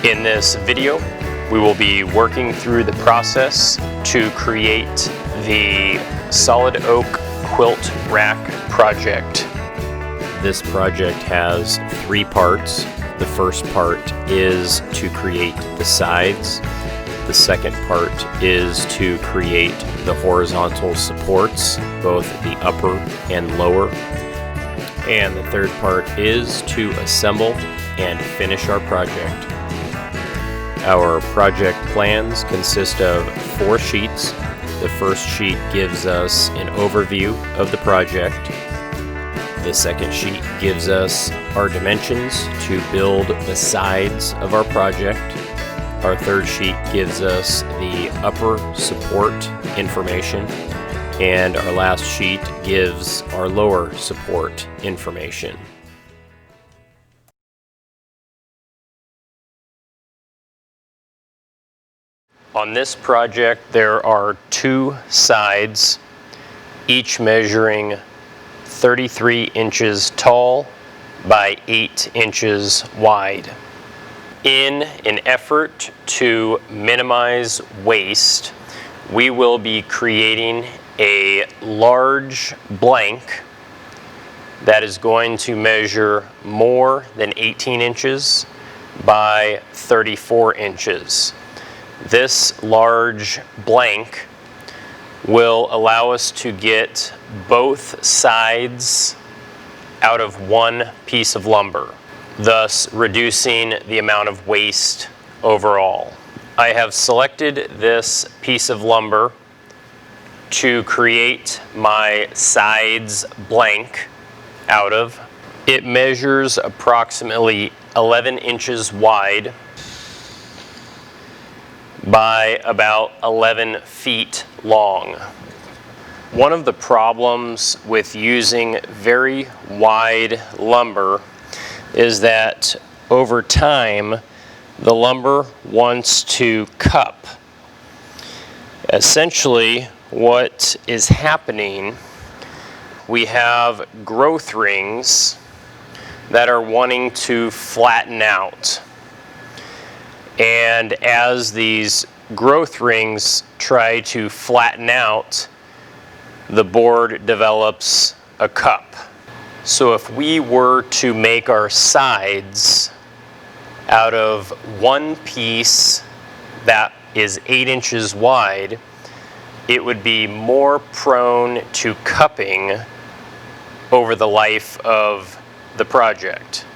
In this video, we will be working through the process to create the solid oak quilt rack project. This project has three parts. The first part is to create the sides. The second part is to create the horizontal supports, both the upper and lower. And the third part is to assemble and finish our project. Our project plans consist of 4 sheets. The first sheet gives us an overview of the project. The second sheet gives us our dimensions to build the sides of our project. Our third sheet gives us the upper support information. And our last sheet gives our lower support information. On this project, there are 2 sides, each measuring 33 inches tall by 8 inches wide. In an effort to minimize waste, we will be creating a large blank that is going to measure more than 18 inches by 34 inches. This large blank will allow us to get both sides out of one piece of lumber, thus reducing the amount of waste overall. I have selected this piece of lumber to create my sides blank out of. It measures approximately 11 inches wide by about 11 feet long. One of the problems with using very wide lumber is that over time the lumber wants to cup. Essentially, what is happening, we have growth rings that are wanting to flatten out. And as these growth rings try to flatten out, the board develops a cup. So if we were to make our sides out of one piece that is 8 inches wide, it would be more prone to cupping over the life of the project.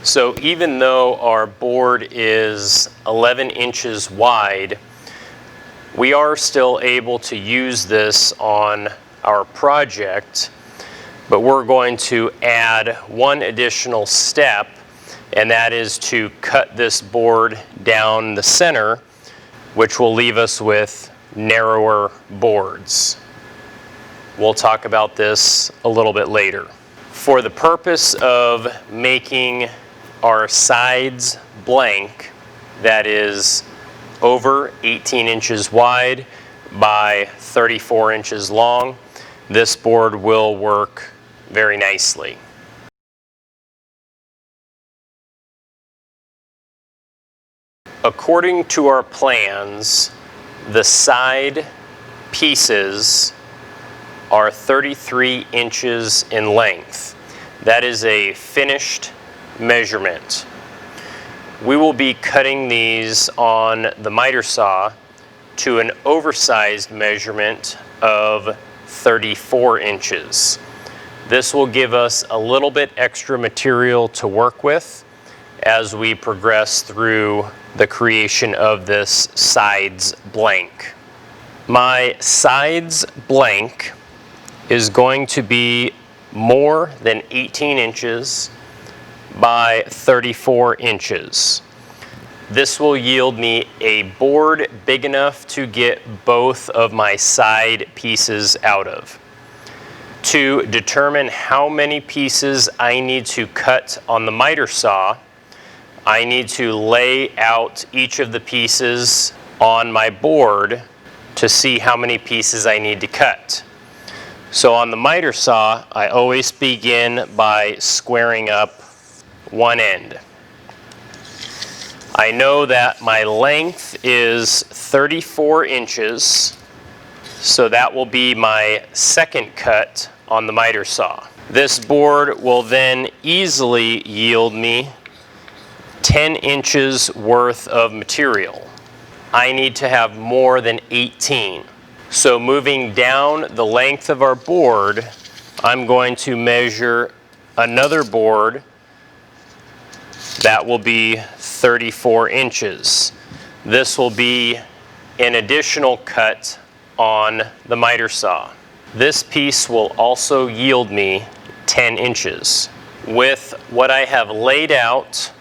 So even though our board is 11 inches wide, we are still able to use this on our project, but we're going to add one additional step, and that is to cut this board down the center, which will leave us with narrower boards. We'll talk about this a little bit later. For the purpose of making our sides blank, that is over 18 inches wide by 34 inches long, this board will work very nicely. According to our plans, the side pieces are 33 inches in length. That is a finished measurement. We will be cutting these on the miter saw to an oversized measurement of 34 inches. This will give us a little bit extra material to work with as we progress through the creation of this sides blank. My sides blank is going to be more than 18 inches by 34 inches. This will yield me a board big enough to get both of my side pieces out of. To determine how many pieces I need to cut on the miter saw, I need to lay out each of the pieces on my board to see how many pieces I need to cut. So on the miter saw, I always begin by squaring up one end. I know that my length is 34 inches, so that will be my second cut on the miter saw. This board will then easily yield me 10 inches worth of material. I need to have more than 18. So moving down the length of our board, I'm going to measure another board that will be 34 inches. This will be an additional cut on the miter saw. This piece will also yield me 10 inches. With what I have laid out,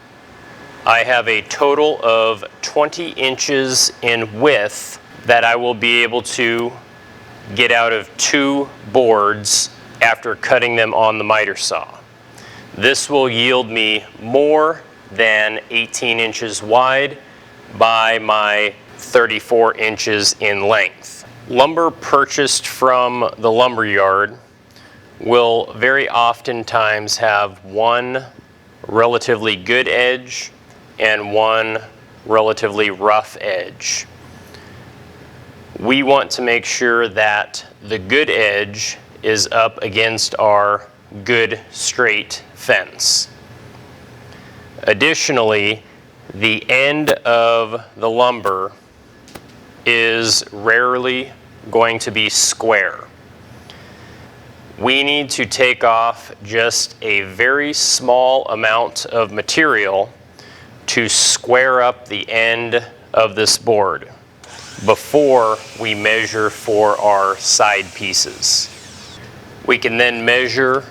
I have a total of 20 inches in width that I will be able to get out of 2 boards after cutting them on the miter saw. This will yield me more than 18 inches wide by my 34 inches in length. Lumber purchased from the lumber yard will very oftentimes have one relatively good edge and one relatively rough edge. We want to make sure that the good edge is up against our good straight fence. Additionally, the end of the lumber is rarely going to be square. We need to take off just a very small amount of material to square up the end of this board before we measure for our side pieces. We can then measure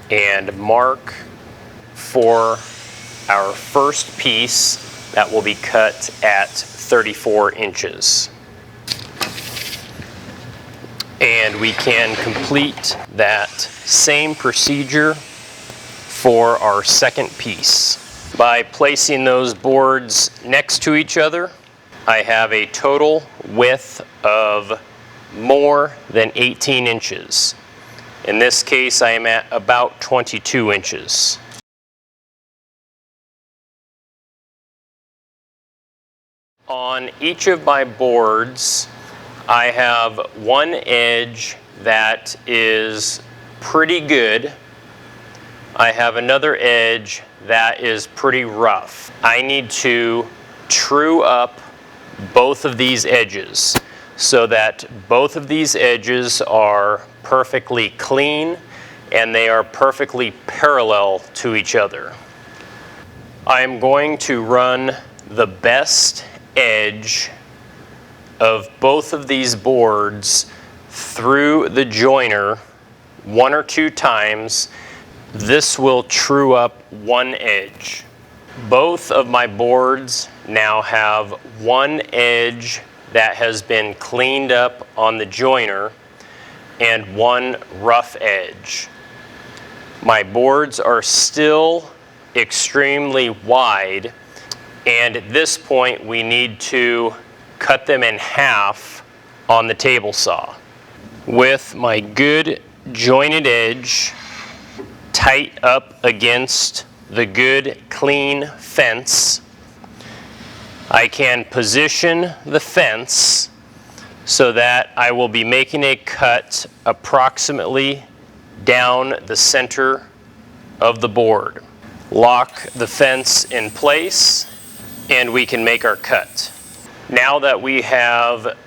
and mark for our first piece that will be cut at 34 inches. And we can complete that same procedure for our second piece. By placing those boards next to each other, I have a total width of more than 18 inches. In this case, I am at about 22 inches. On each of my boards, I have one edge that is pretty good. I have another edge that is pretty rough. I need to true up both of these edges so that both of these edges are perfectly clean and they are perfectly parallel to each other. I am going to run the best edge of both of these boards through the joiner 1 or 2 times. This will true up one edge. Both of my boards now have one edge that has been cleaned up on the joiner and one rough edge. My boards are still extremely wide, and at this point we need to cut them in half on the table saw. With my good jointed edge tight up against the good clean fence, I can position the fence so that I will be making a cut approximately down the center of the board. Lock the fence in place and we can make our cut. Now that we have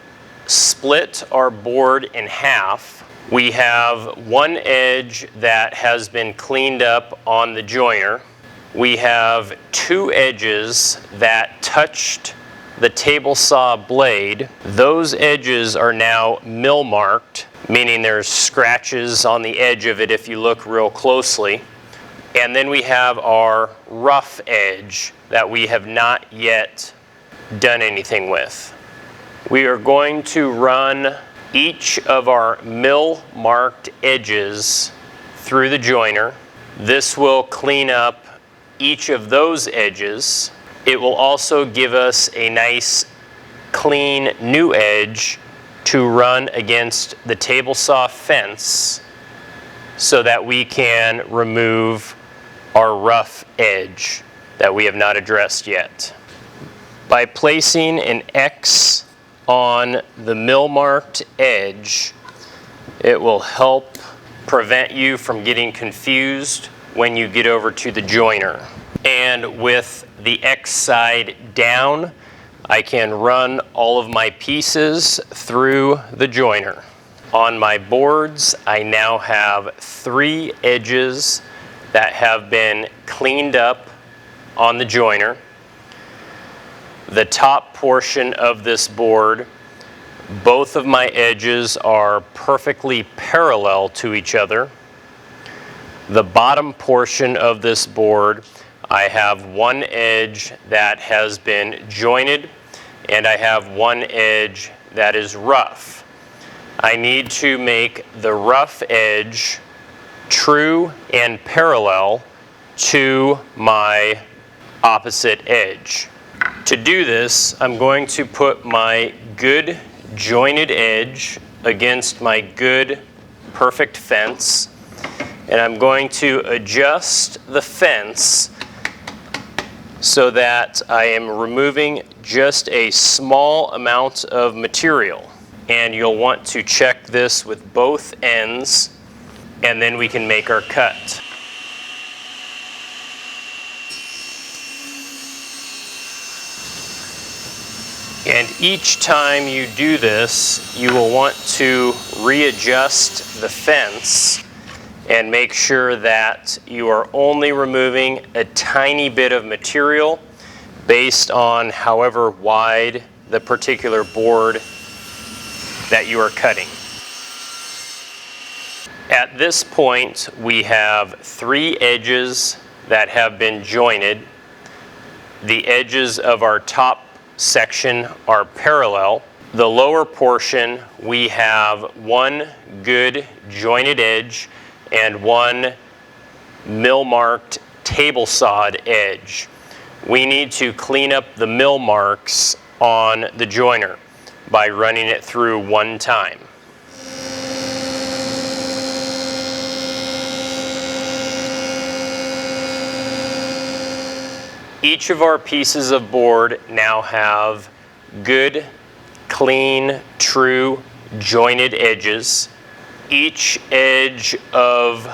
split our board in half, we have one edge that has been cleaned up on the joiner. We have 2 edges that touched the table saw blade. Those edges are now mill marked, meaning there's scratches on the edge of it if you look real closely. And then we have our rough edge that we have not yet done anything with. We are going to run each of our mill marked edges through the joiner. This will clean up each of those edges. It will also give us a nice clean new edge to run against the table saw fence so that we can remove our rough edge that we have not addressed yet. By placing an X on the mill-marked edge, it will help prevent you from getting confused when you get over to the joiner. And with the X side down, I can run all of my pieces through the joiner. On my boards, I now have 3 edges that have been cleaned up on the joiner. The top portion of this board, both of my edges are perfectly parallel to each other. The bottom portion of this board, I have one edge that has been jointed and I have one edge that is rough. I need to make the rough edge true and parallel to my opposite edge. To do this, I'm going to put my good jointed edge against my good perfect fence, and I'm going to adjust the fence so that I am removing just a small amount of material. And you'll want to check this with both ends, and then we can make our cut. And each time you do this, you will want to readjust the fence and make sure that you are only removing a tiny bit of material based on however wide the particular board that you are cutting. At this point, we have 3 edges that have been jointed. The edges of our top section are parallel. The lower portion, we have one good jointed edge and one mill-marked table sawed edge. We need to clean up the mill marks on the joiner by running it through one time. Each of our pieces of board now have good, clean, true, jointed edges. Each edge of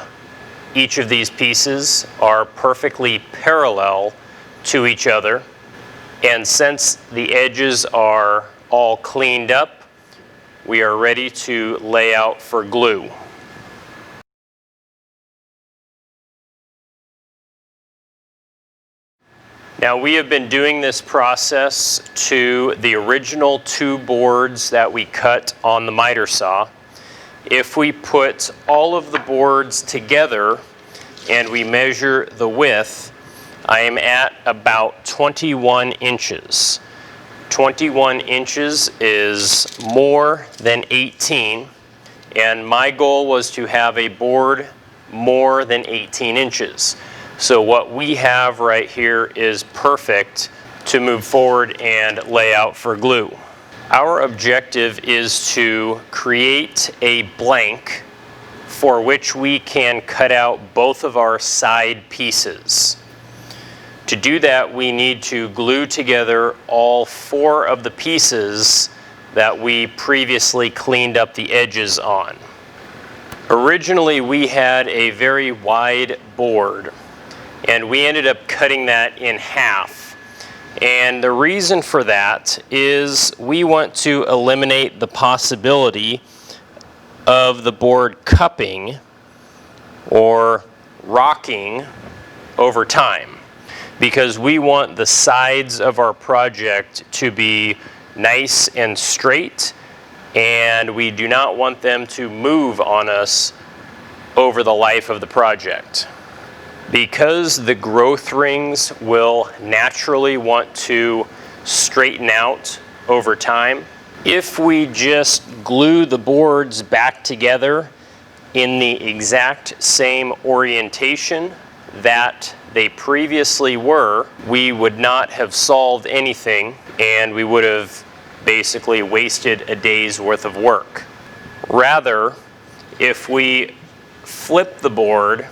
each of these pieces are perfectly parallel to each other. And since the edges are all cleaned up, we are ready to lay out for glue. Now, we have been doing this process to the original 2 boards that we cut on the miter saw. If we put all of the boards together and we measure the width, I am at about 21 inches. 21 inches is more than 18, and my goal was to have a board more than 18 inches. So what we have right here is perfect to move forward and lay out for glue. Our objective is to create a blank for which we can cut out both of our side pieces. To do that, we need to glue together all 4 of the pieces that we previously cleaned up the edges on. Originally, we had a very wide board, and we ended up cutting that in half. And the reason for that is we want to eliminate the possibility of the board cupping or rocking over time, because we want the sides of our project to be nice and straight, and we do not want them to move on us over the life of the project. Because the growth rings will naturally want to straighten out over time, if we just glue the boards back together in the exact same orientation that they previously were, we would not have solved anything, and we would have basically wasted a day's worth of work. Rather, if we flip the board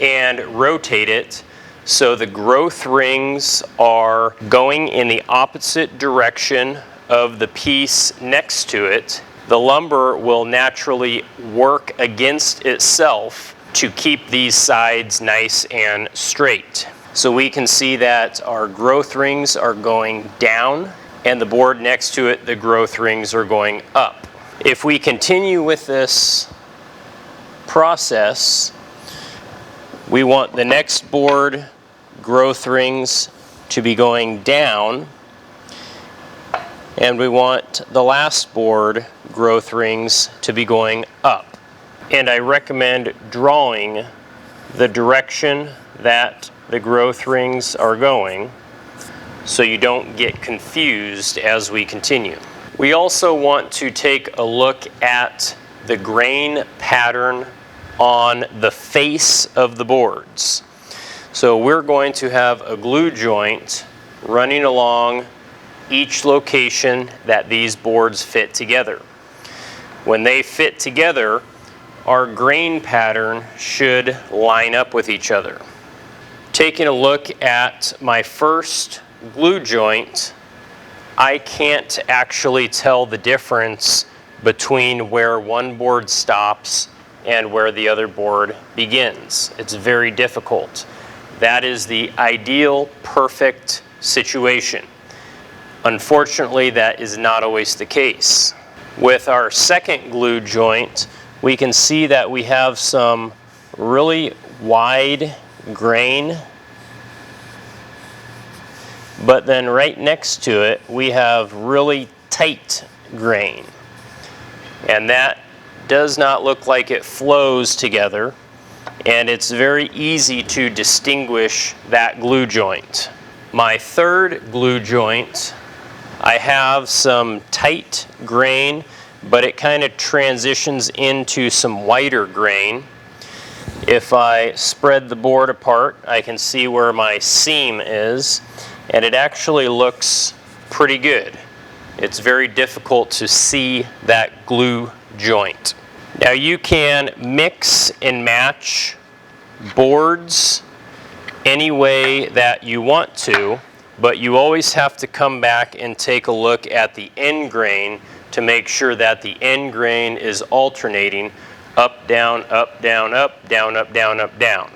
and rotate it So the growth rings are going in the opposite direction of the piece next to it. The lumber will naturally work against itself to keep these sides nice and straight. So we can see that our growth rings are going down, and the board next to it, the growth rings are going up. If we continue with this process, we want the next board growth rings to be going down, and we want the last board growth rings to be going up. And I recommend drawing the direction that the growth rings are going so you don't get confused as we continue. We also want to take a look at the grain pattern on the face of the boards. So we're going to have a glue joint running along each location that these boards fit together. When they fit together, our grain pattern should line up with each other. Taking a look at my first glue joint, I can't actually tell the difference between where one board stops and where the other board begins. It's very difficult. That is the ideal, perfect situation. Unfortunately, that is not always the case. With our second glue joint, we can see that we have some really wide grain, but then right next to it, we have really tight grain. And that does not look like it flows together, and it's very easy to distinguish that glue joint. My third glue joint, I have some tight grain, but it kind of transitions into some whiter grain. If I spread the board apart, I can see where my seam is, and it actually looks pretty good. It's very difficult to see that glue joint. Now you can mix and match boards any way that you want to, but you always have to come back and take a look at the end grain to make sure that the end grain is alternating up, down, up, down, up, down, up, down, up, down.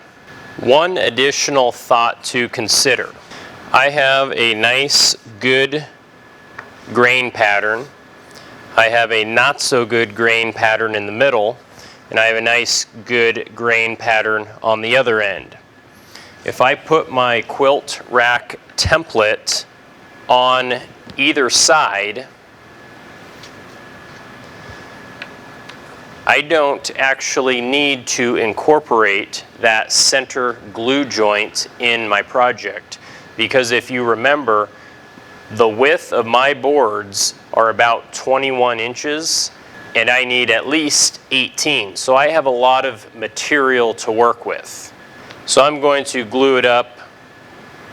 One additional thought to consider. I have a nice, good grain pattern. I have a not so good grain pattern in the middle, and I have a nice, good grain pattern on the other end. If I put my quilt rack template on either side, I don't actually need to incorporate that center glue joint in my project, because if you remember, the width of my boards are about 21 inches, and I need at least 18. So I have a lot of material to work with. So I'm going to glue it up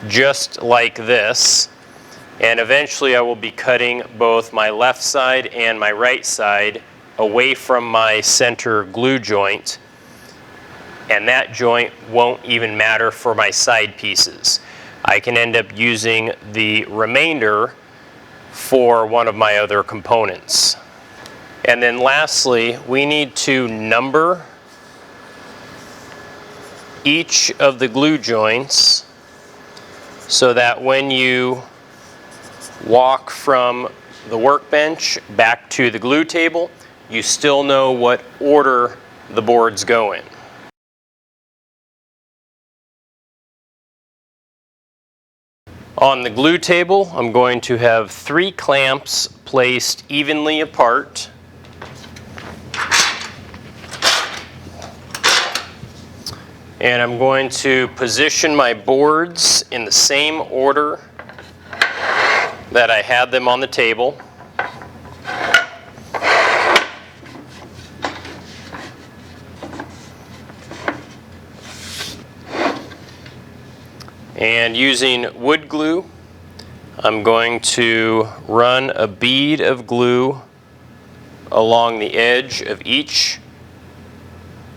just like this, and eventually I will be cutting both my left side and my right side away from my center glue joint, and that joint won't even matter for my side pieces. I can end up using the remainder for one of my other components. And then lastly, we need to number each of the glue joints so that when you walk from the workbench back to the glue table, you still know what order the boards go in. On the glue table, I'm going to have 3 clamps placed evenly apart. And I'm going to position my boards in the same order that I had them on the table. And using wood glue, I'm going to run a bead of glue along the edge of each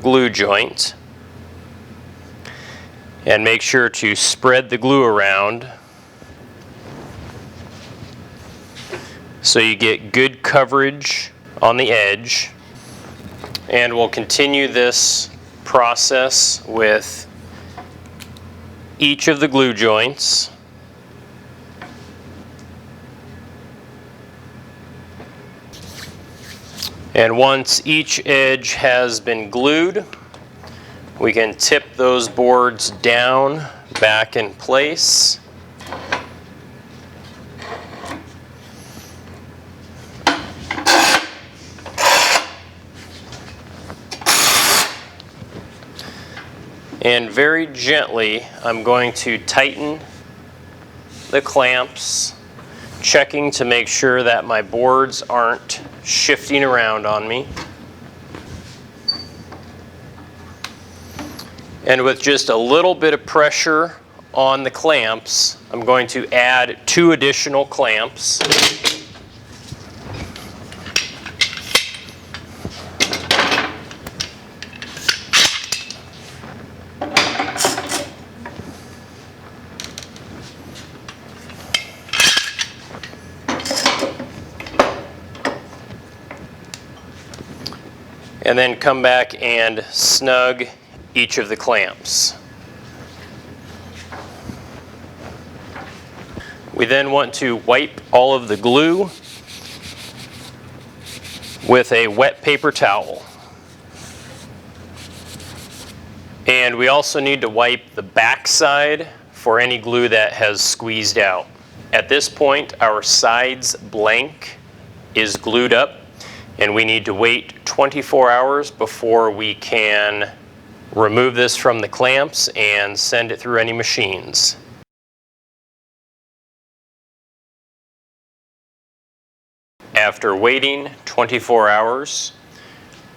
glue joint. And make sure to spread the glue around so you get good coverage on the edge. And we'll continue this process with each of the glue joints. And once each edge has been glued, we can tip those boards down back in place. And very gently, I'm going to tighten the clamps, checking to make sure that my boards aren't shifting around on me. And with just a little bit of pressure on the clamps, I'm going to add 2 additional clamps. And then come back and snug each of the clamps. We then want to wipe all of the glue with a wet paper towel. And we also need to wipe the back side for any glue that has squeezed out. At this point, our sides blank is glued up, and we need to wait 24 hours before we can remove this from the clamps and send it through any machines. After waiting 24 hours,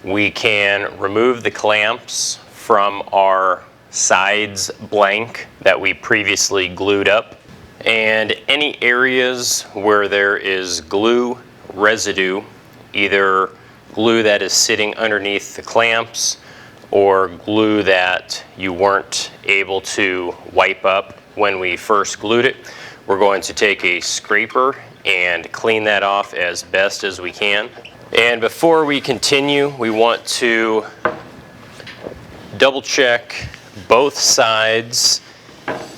we can remove the clamps from our sides blank that we previously glued up. And any areas where there is glue residue, either glue that is sitting underneath the clamps or glue that you weren't able to wipe up when we first glued it, we're going to take a scraper and clean that off as best as we can. And before we continue, we want to double check both sides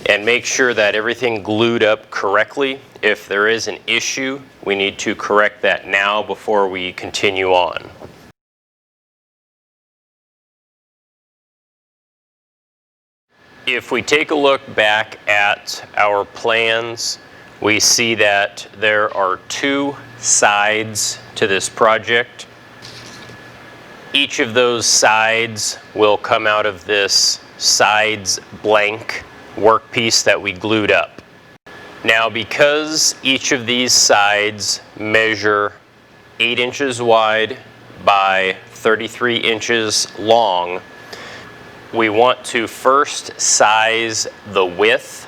and make sure that everything glued up correctly. If there is an issue, we need to correct that now before we continue on. If we take a look back at our plans, we see that there are 2 sides to this project. Each of those sides will come out of this sides blank workpiece that we glued up. Now, because each of these sides measure 8 inches wide by 33 inches long, we want to first size the width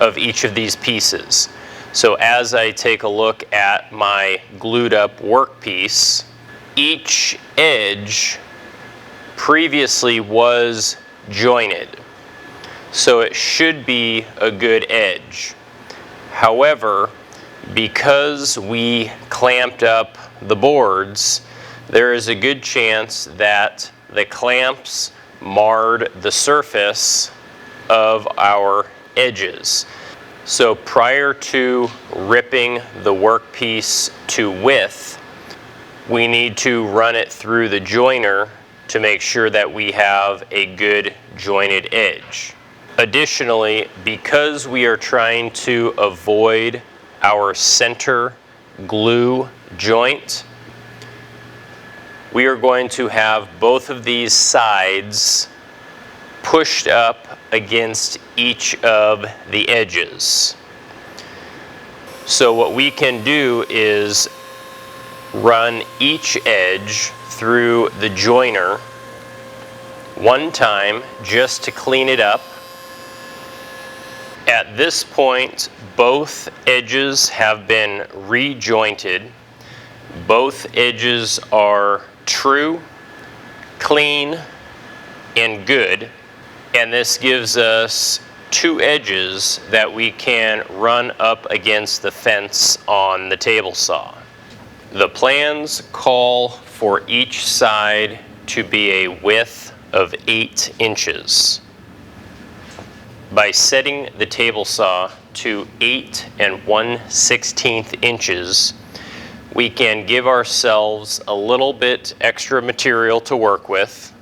of each of these pieces. So as I take a look at my glued up workpiece, each edge previously was jointed, so it should be a good edge. However, because we clamped up the boards, there is a good chance that the clamps marred the surface of our edges. So prior to ripping the workpiece to width, we need to run it through the joiner to make sure that we have a good jointed edge. Additionally, because we are trying to avoid our center glue joint, we are going to have both of these sides pushed up against each of the edges. So what we can do is run each edge through the joiner one time just to clean it up. At this point, both edges have been rejointed. Both edges are true, clean, and good. And this gives us two edges that we can run up against the fence on the table saw. The plans call for each side to be a width of 8 inches. By setting the table saw to 8 1/16 inches, we can give ourselves a little bit extra material to work with.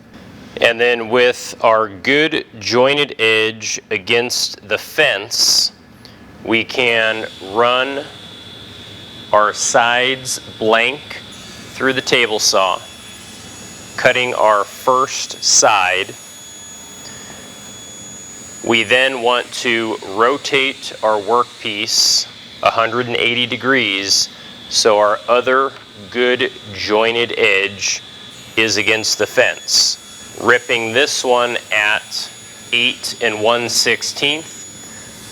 And then with our good jointed edge against the fence, we can run our sides blank through the table saw, cutting our first side. We then want to rotate our workpiece 180 degrees so our other good jointed edge is against the fence. Ripping this one at 8 1/16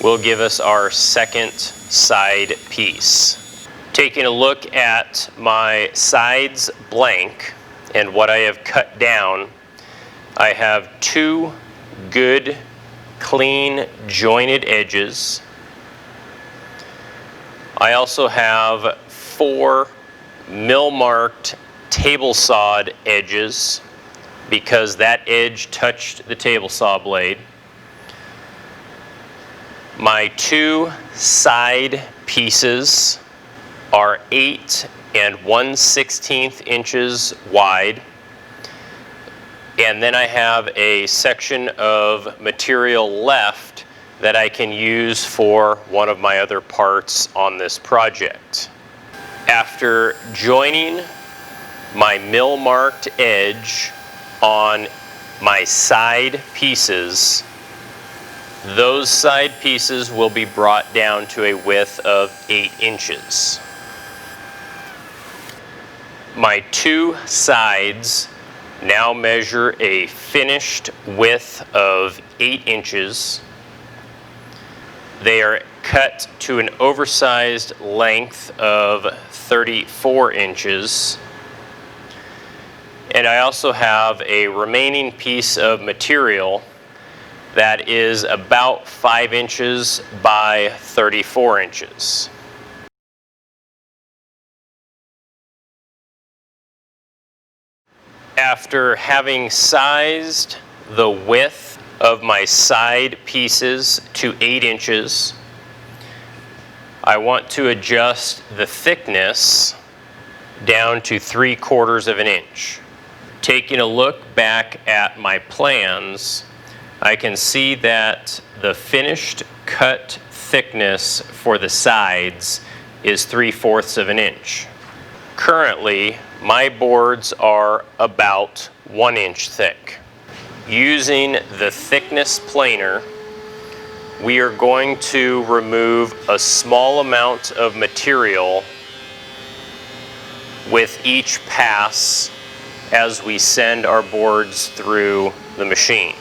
will give us our second side piece. Taking a look at my sides blank and what I have cut down, I have two good clean jointed edges. I also have 4 mill-marked table sawed edges because that edge touched the table saw blade. My 2 side pieces are 8 1/16 inches wide. And then I have a section of material left that I can use for one of my other parts on this project. After joining my mill-marked edge on my side pieces, those side pieces will be brought down to a width of 8 inches. My 2 sides now measure a finished width of 8 inches. They are cut to an oversized length of 34 inches. And I also have a remaining piece of material that is about 5 inches by 34 inches. After having sized the width of my side pieces to 8 inches, I want to adjust the thickness down to 3/4 of an inch. Taking a look back at my plans, I can see that the finished cut thickness for the sides is 3/4 of an inch. Currently, my boards are about 1 inch thick. Using the thickness planer, we are going to remove a small amount of material with each pass as we send our boards through the machine.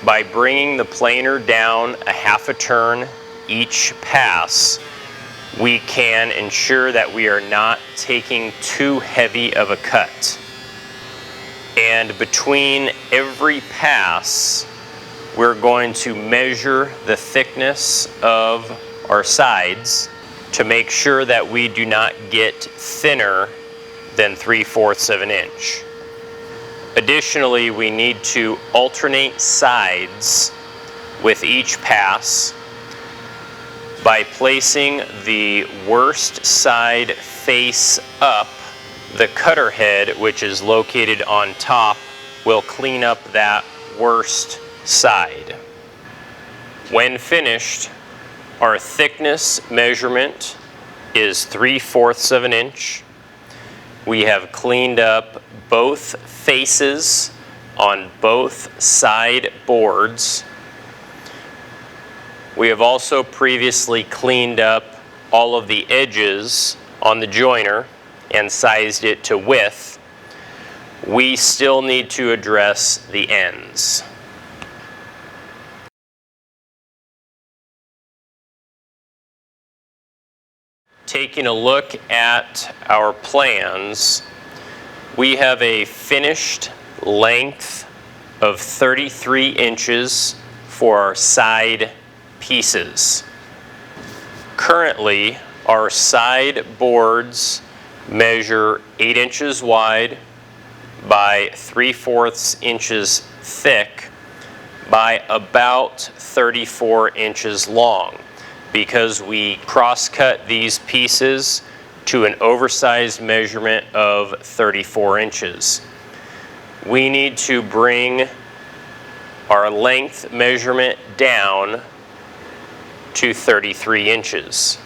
By bringing the planer down a half a turn each pass, we can ensure that we are not taking too heavy of a cut. And between every pass, we're going to measure the thickness of our sides to make sure that we do not get thinner than 3/4 of an inch. Additionally, we need to alternate sides with each pass by placing the worst side face up. The cutter head, which is located on top, will clean up that worst side. When finished, our thickness measurement is 3/4 of an inch. We have cleaned up both faces on both side boards. We have also previously cleaned up all of the edges on the joiner and sized it to width. We still need to address the ends. Taking a look at our plans, we have a finished length of 33 inches for our side pieces. Currently, our side boards measure 8 inches wide by 3/4 inches thick by about 34 inches long, because we cross-cut these pieces to an oversized measurement of 34 inches. We need to bring our length measurement down to 33 inches.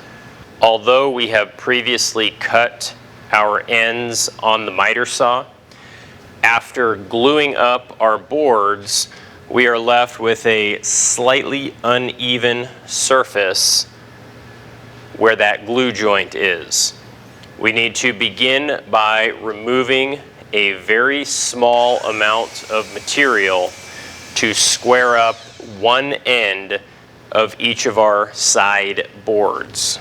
Although we have previously cut our ends on the miter saw, after gluing up our boards, we are left with a slightly uneven surface where that glue joint is. We need to begin by removing a very small amount of material to square up one end of each of our side boards.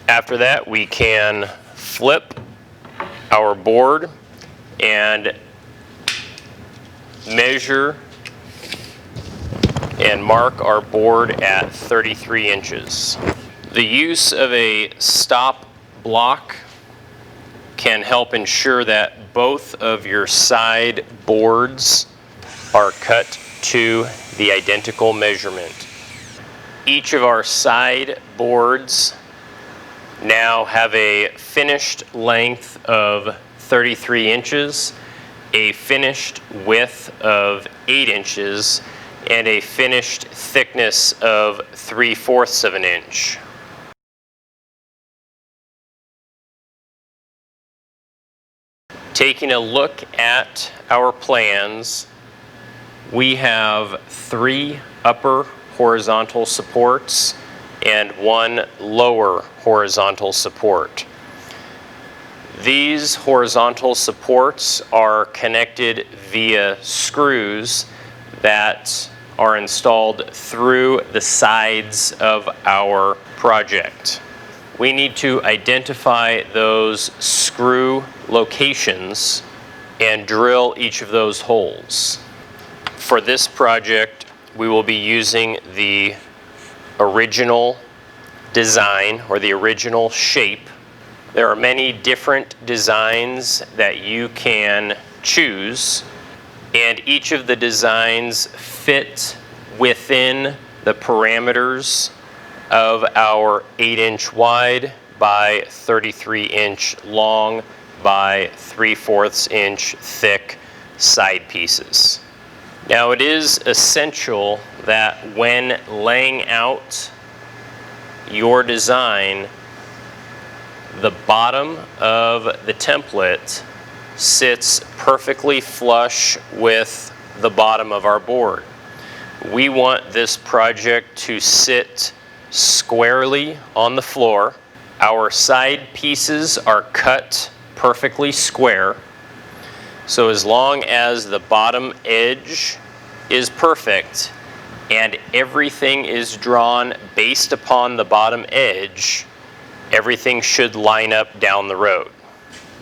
After that, we can flip our board and measure and mark our board at 33 inches. The use of a stop block can help ensure that both of your side boards are cut to the identical measurement. Each of our side boards now have a finished length of 33 inches, a finished width of 8 inches, and a finished thickness of 3/4 of an inch. Taking a look at our plans, we have 3 upper horizontal supports and 1 lower horizontal support. These horizontal supports are connected via screws that are installed through the sides of our project. We need to identify those screw locations and drill each of those holes. For this project, we will be using the original design or the original shape. There are many different designs that you can choose, and each of the designs fit within the parameters of our 8-inch wide by 33-inch long by 3/4 inch thick side pieces. Now, it is essential that when laying out your design, the bottom of the template sits perfectly flush with the bottom of our board. We want this project to sit squarely on the floor. Our side pieces are cut perfectly square, so as long as the bottom edge is perfect and everything is drawn based upon the bottom edge, everything should line up down the road.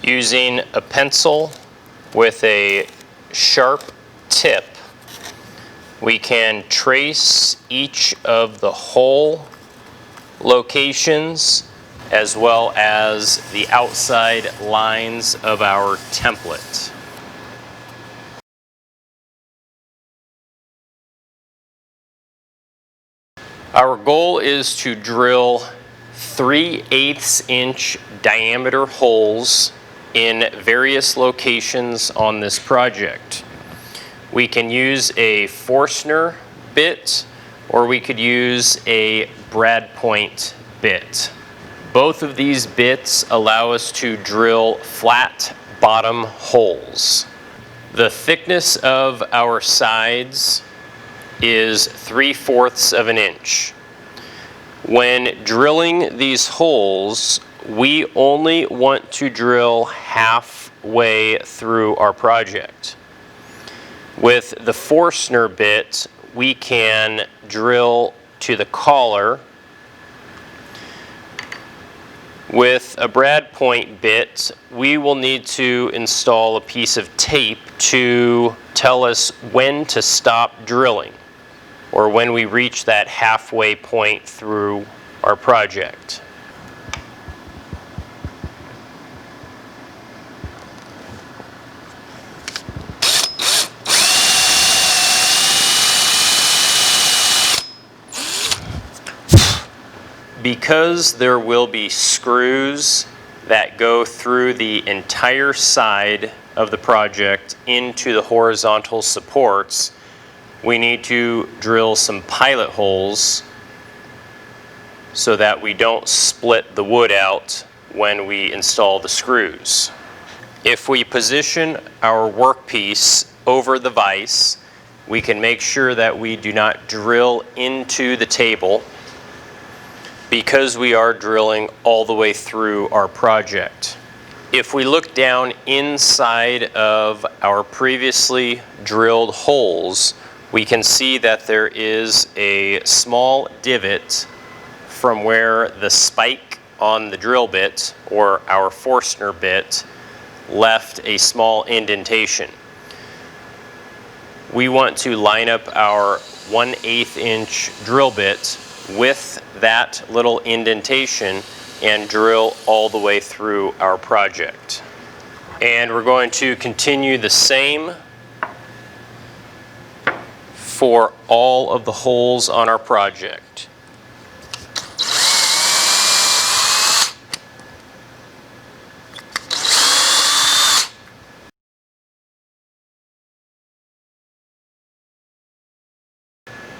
Using a pencil with a sharp tip, we can trace each of the hole locations as well as the outside lines of our template. Our goal is to drill 3/8 inch diameter holes in various locations on this project. We can use a Forstner bit, or we could use a brad point bit. Both of these bits allow us to drill flat bottom holes. The thickness of our sides is 3/4 of an inch. When drilling these holes, we only want to drill halfway through our project. With the Forstner bit, we can drill to the collar. With a brad point bit, we will need to install a piece of tape to tell us when to stop drilling, or when we reach that halfway point through our project. Because there will be screws that go through the entire side of the project into the horizontal supports, we need to drill some pilot holes so that we don't split the wood out when we install the screws. If we position our workpiece over the vise, we can make sure that we do not drill into the table, because we are drilling all the way through our project. If we look down inside of our previously drilled holes, we can see that there is a small divot from where the spike on the drill bit, or our Forstner bit, left a small indentation. We want to line up our 1/8 inch drill bit with that little indentation and drill all the way through our project. And we're going to continue the same for all of the holes on our project.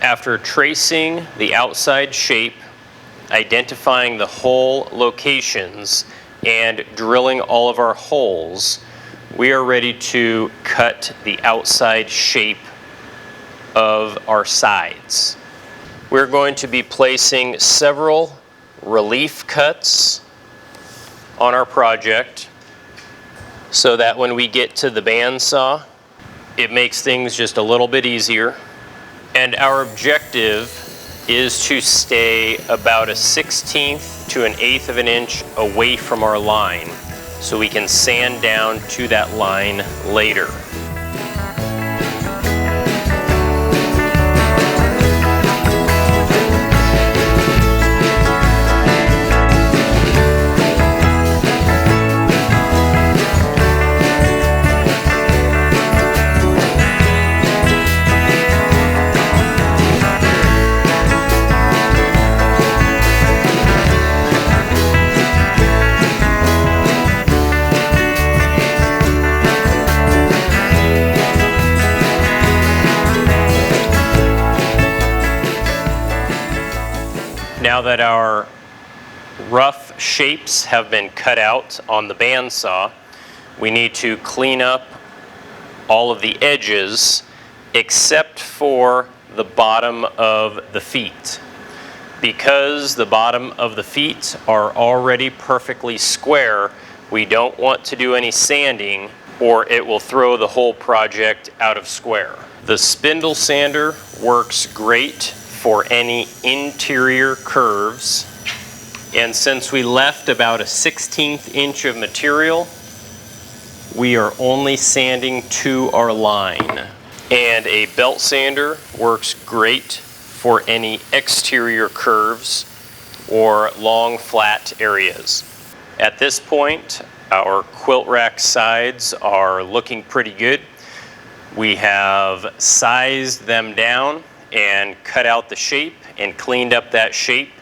After tracing the outside shape, identifying the hole locations, and drilling all of our holes, we are ready to cut the outside shape of our sides. We're going to be placing several relief cuts on our project so that when we get to the bandsaw, it makes things just a little bit easier. And our objective is to stay about a 1/16 to an 1/8 of an inch away from our line, so we can sand down to that line later. Now that our rough shapes have been cut out on the bandsaw, we need to clean up all of the edges except for the bottom of the feet. Because the bottom of the feet are already perfectly square, we don't want to do any sanding, or it will throw the whole project out of square. The spindle sander works great for any interior curves, and since we left about a 1/16 inch of material, we are only sanding to our line. And a belt sander works great for any exterior curves or long flat areas. At this point, our quilt rack sides are looking pretty good. We have sized them down and cut out the shape and cleaned up that shape.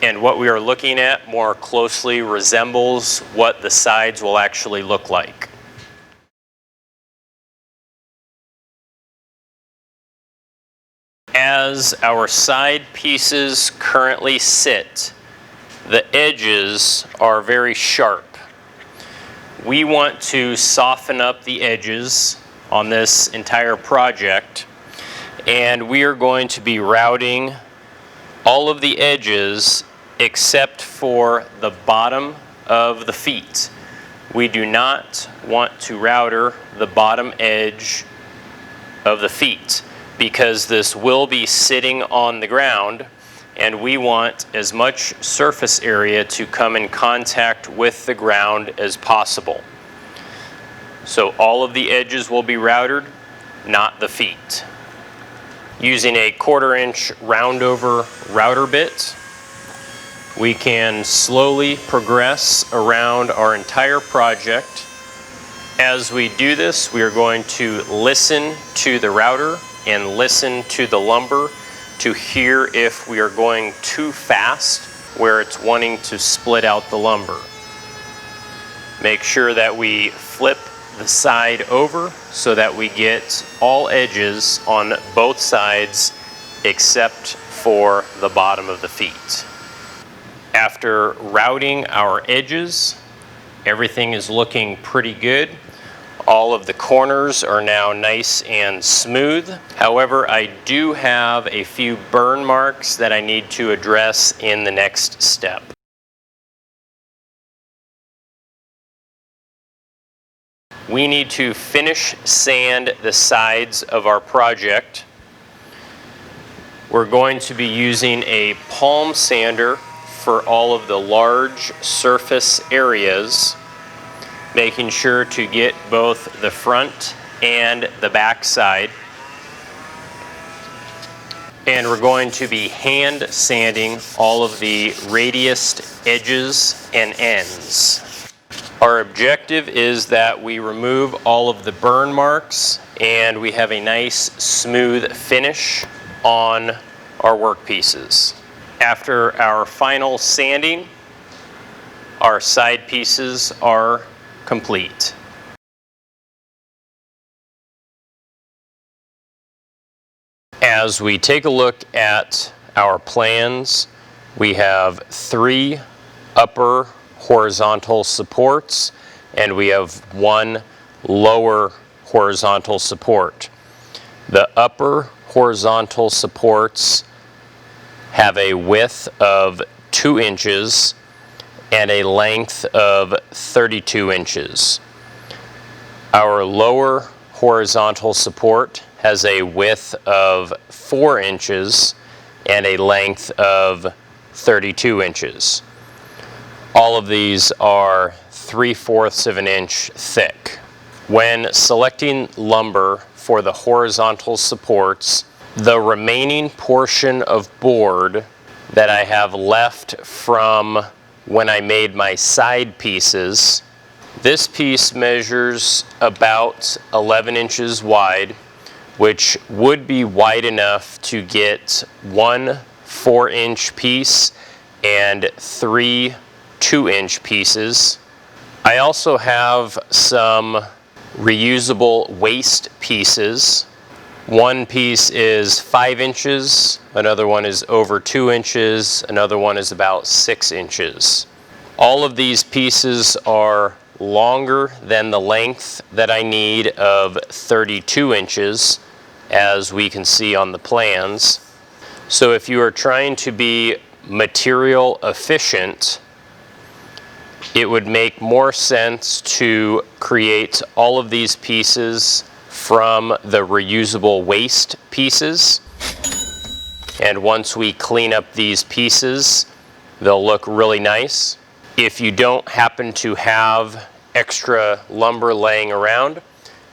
And what we are looking at more closely resembles what the sides will actually look like. As our side pieces currently sit, the edges are very sharp. We want to soften up the edges on this entire project, and we are going to be routing all of the edges except for the bottom of the feet. We do not want to router the bottom edge of the feet because this will be sitting on the ground, and we want as much surface area to come in contact with the ground as possible. So all of the edges will be routed not the feet. Using a 1/4 inch roundover router bit, we can slowly progress around our entire project. As we do this, we are going to listen to the router and listen to the lumber to hear if we are going too fast where it's wanting to split out the lumber. Make sure that we flip the side over so that we get all edges on both sides except for the bottom of the feet. After routing our edges, everything is looking pretty good. All of the corners are now nice and smooth. However, I do have a few burn marks that I need to address in the next step. We need to finish sand the sides of our project. We're going to be using a palm sander for all of the large surface areas, making sure to get both the front and the back side. And we're going to be hand sanding all of the radiused edges and ends. Our objective is that we remove all of the burn marks and we have a nice smooth finish on our work pieces. After our final sanding, our side pieces are complete. As we take a look at our plans, we have 3 upper horizontal supports and we have 1 lower horizontal support. The upper horizontal supports have a width of 2 inches and a length of 32 inches. Our lower horizontal support has a width of 4 inches and a length of 32 inches. All of these are 3/4 of an inch thick. When selecting lumber for the horizontal supports, the remaining portion of board that I have left from when I made my side pieces, this piece measures about 11 inches wide, which would be wide enough to get 1 4-inch piece and 3 2-inch pieces. I also have some reusable waste pieces. One piece is 5 inches, another one is over 2 inches, another one is about 6 inches. All of these pieces are longer than the length that I need of 32 inches, as we can see on the plans. So if you are trying to be material efficient, it would make more sense to create all of these pieces from the reusable waste pieces. And once we clean up these pieces, they'll look really nice. If you don't happen to have extra lumber laying around,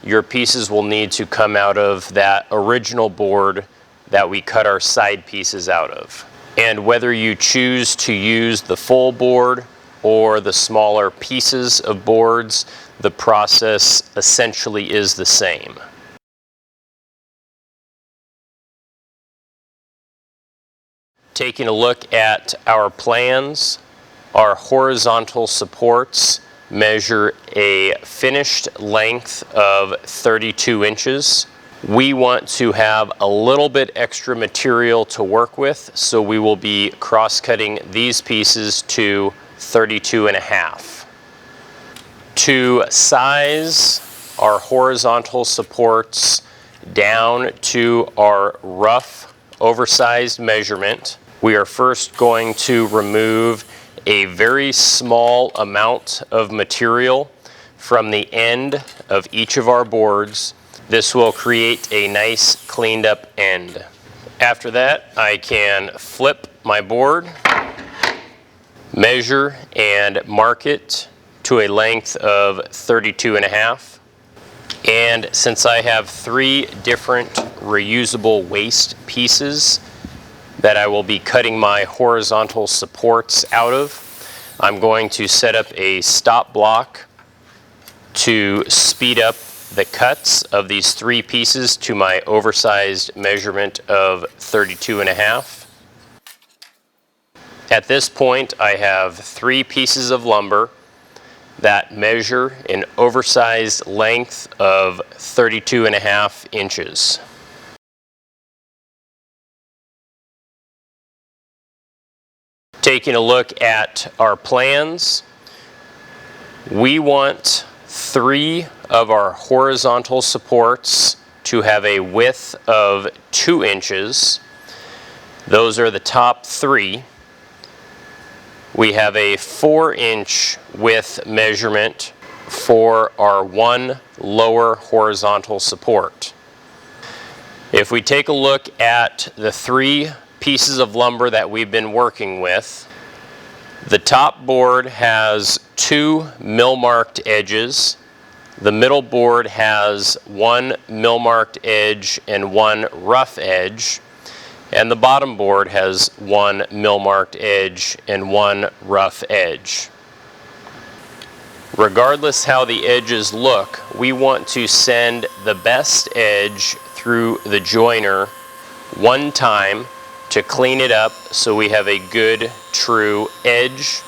your pieces will need to come out of that original board that we cut our side pieces out of. And whether you choose to use the full board or the smaller pieces of boards, the process essentially is the same. Taking a look at our plans, our horizontal supports measure a finished length of 32 inches. We want to have a little bit extra material to work with, so we will be cross-cutting these pieces to 32.5. To size our horizontal supports down to our rough oversized measurement, we are first going to remove a very small amount of material from the end of each of our boards. This will create a nice cleaned up end. After that, I can flip my board, measure and mark it to a length of 32.5. And since I have 3 different reusable waste pieces that I will be cutting my horizontal supports out of, I'm going to set up a stop block to speed up the cuts of these 3 pieces to my oversized measurement of 32.5. At this point, I have 3 pieces of lumber that measure an oversized length of 32.5 inches. Taking a look at our plans, we want 3 of our horizontal supports to have a width of 2 inches. Those are the top 3. We have a 4-inch width measurement for our 1 lower horizontal support. If we take a look at the 3 pieces of lumber that we've been working with, the top board has 2 mill-marked edges. The middle board has 1 mill-marked edge and 1 rough edge. And the bottom board has 1 mill-marked edge and 1 rough edge. Regardless how the edges look, we want to send the best edge through the joiner 1 time to clean it up so we have a good, true edge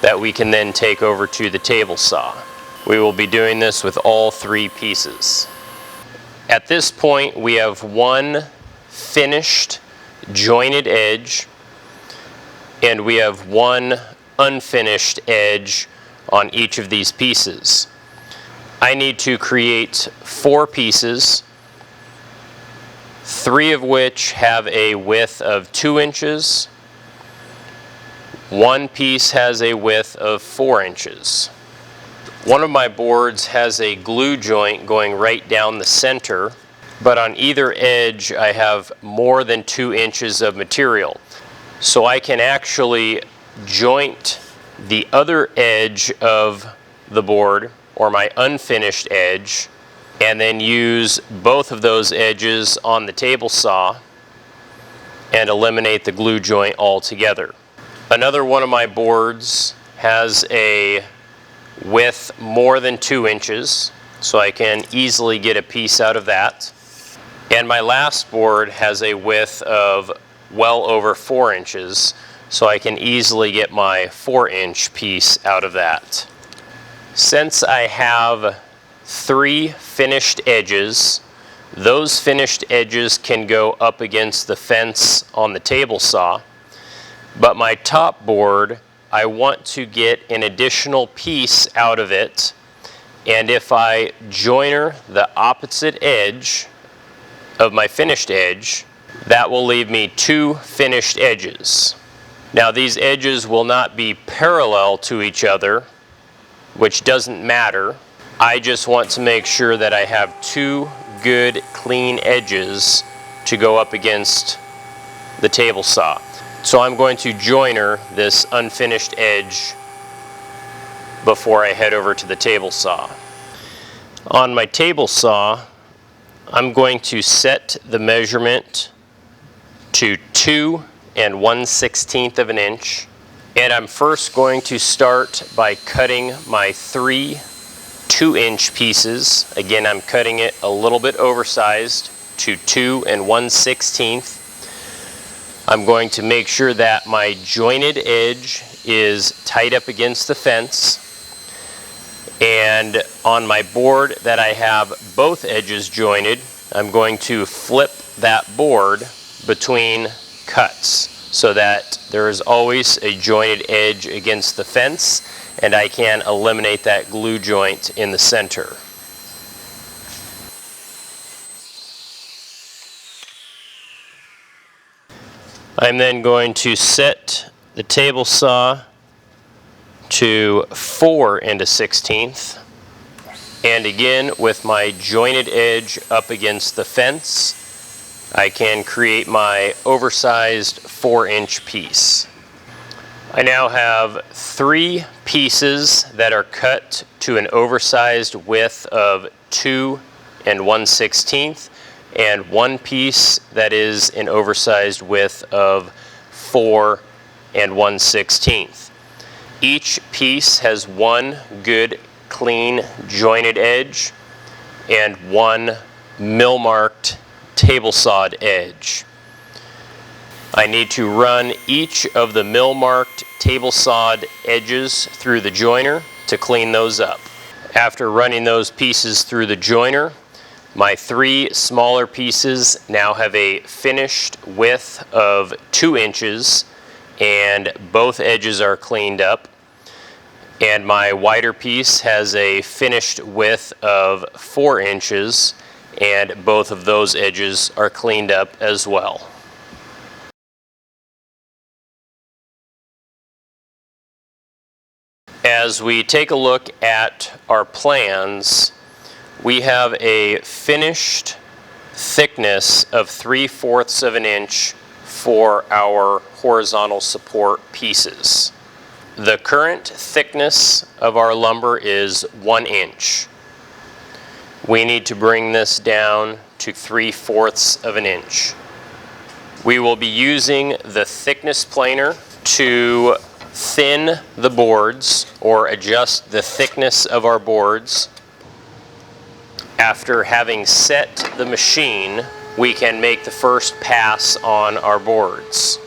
that we can then take over to the table saw. We will be doing this with all 3 pieces. At this point, we have 1 finished jointed edge, and we have 1 unfinished edge on each of these pieces. I need to create 4 pieces, 3 of which have a width of 2 inches. 1 piece has a width of 4 inches. One of my boards has a glue joint going right down the center, but on either edge I have more than 2 inches of material. So I can actually joint the other edge of the board, or my unfinished edge, and then use both of those edges on the table saw and eliminate the glue joint altogether. Another one of my boards has a width more than 2 inches, so I can easily get a piece out of that. And my last board has a width of well over 4 inches, so I can easily get my 4-inch piece out of that. Since I have 3 finished edges, those finished edges can go up against the fence on the table saw, but my top board, I want to get an additional piece out of it, and if I joiner the opposite edge of my finished edge, that will leave me 2 finished edges. Now these edges will not be parallel to each other, which doesn't matter. I just want to make sure that I have 2 good clean edges to go up against the table saw. So I'm going to joiner this unfinished edge before I head over to the table saw. On my table saw, I'm going to set the measurement to 2 1/16 of an inch, and I'm first going to start by cutting my 3 2-inch pieces. Again, I'm cutting it a little bit oversized to 2 1/16. I'm going to make sure that my jointed edge is tight up against the fence, and on my board that I have both edges jointed, I'm going to flip that board between cuts so that there is always a jointed edge against the fence, and I can eliminate that glue joint in the center. I'm then going to set the table saw to 4 1/16, and again with my jointed edge up against the fence, I can create my oversized 4-inch piece. I now have 3 pieces that are cut to an oversized width of 2 1/16, and one piece that is an oversized width of 4 1/16. Each piece has one good, clean, jointed edge and one mill-marked table sawed edge. I need to run each of the mill-marked table sawed edges through the joiner to clean those up. After running those pieces through the joiner, my 3 smaller pieces now have a finished width of 2 inches and both edges are cleaned up. And my wider piece has a finished width of 4 inches and both of those edges are cleaned up as well. As we take a look at our plans, we have a finished thickness of 3/4 of an inch for our horizontal support pieces. The current thickness of our lumber is 1 inch. We need to bring this down to 3/4 of an inch. We will be using the thickness planer to thin the boards or adjust the thickness of our boards. After having set the machine, we can make the first pass on our boards.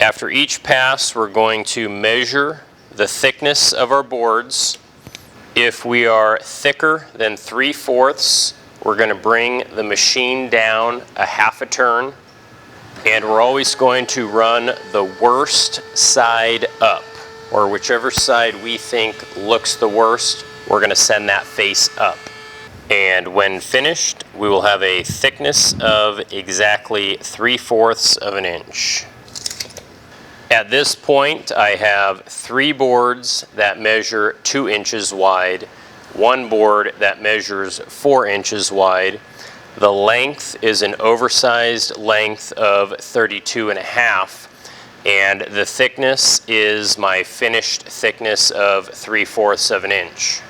After each pass, we're going to measure the thickness of our boards. If we are thicker than 3/4, we're going to bring the machine down a half a turn, and we're always going to run the worst side up, or whichever side we think looks the worst, we're going to send that face up. And when finished, we will have a thickness of exactly 3/4 of an inch. At this point, I have 3 boards that measure 2 inches wide, 1 board that measures 4 inches wide. The length is an oversized length of 32.5, and the thickness is my finished thickness of 3/4 of an inch.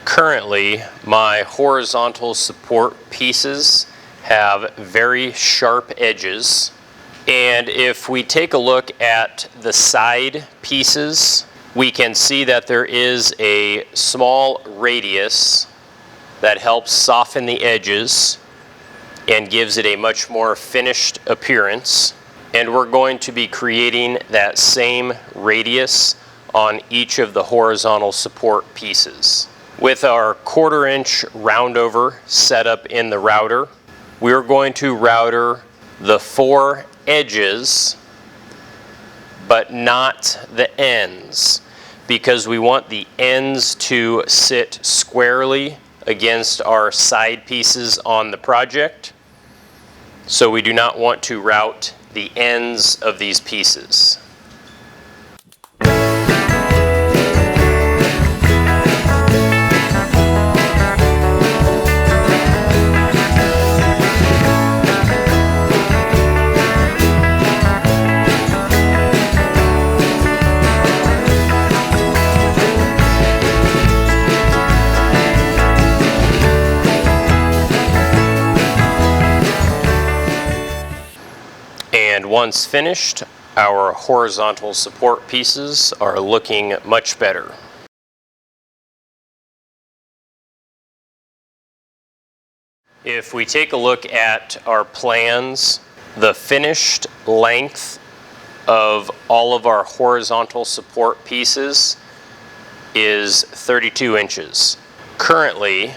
Currently, my horizontal support pieces have very sharp edges, and if we take a look at the side pieces, we can see that there is a small radius that helps soften the edges and gives it a much more finished appearance. And we're going to be creating that same radius on each of the horizontal support pieces. With our 1/4 inch roundover set up in the router, we're going to router the 4 edges, but not the ends, because we want the ends to sit squarely against our side pieces on the project. So we do not want to route the ends of these pieces. And once finished, our horizontal support pieces are looking much better. If we take a look at our plans, the finished length of all of our horizontal support pieces is 32 inches. Currently,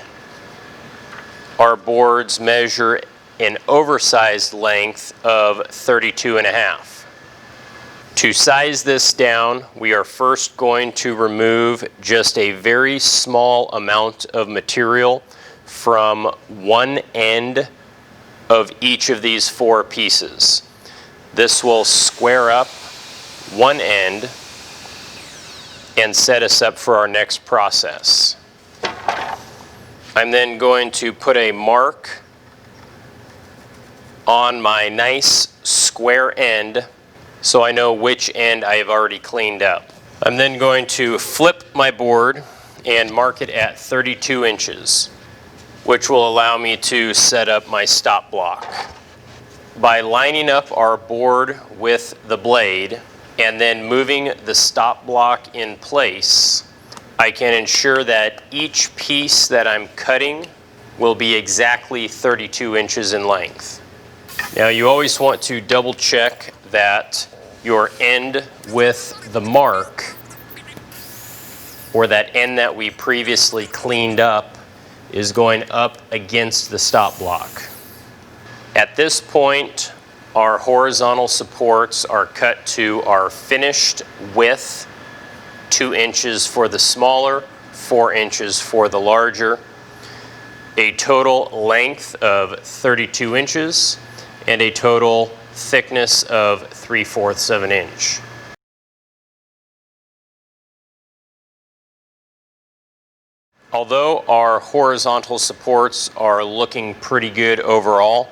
our boards measure an oversized length of 32.5. To size this down, we are first going to remove just a very small amount of material from one end of each of these 4 pieces. This will square up one end and set us up for our next process. I'm then going to put a mark on my nice square end so I know which end I have already cleaned up. I'm then going to flip my board and mark it at 32 inches, which will allow me to set up my stop block. By lining up our board with the blade and then moving the stop block in place, I can ensure that each piece that I'm cutting will be exactly 32 inches in length. Now you always want to double check that your end with the mark, or that end that we previously cleaned up, is going up against the stop block. At this point, our horizontal supports are cut to our finished width, 2 inches for the smaller, 4 inches for the larger, a total length of 32 inches, and a total thickness of 3/4 of an inch. Although our horizontal supports are looking pretty good overall,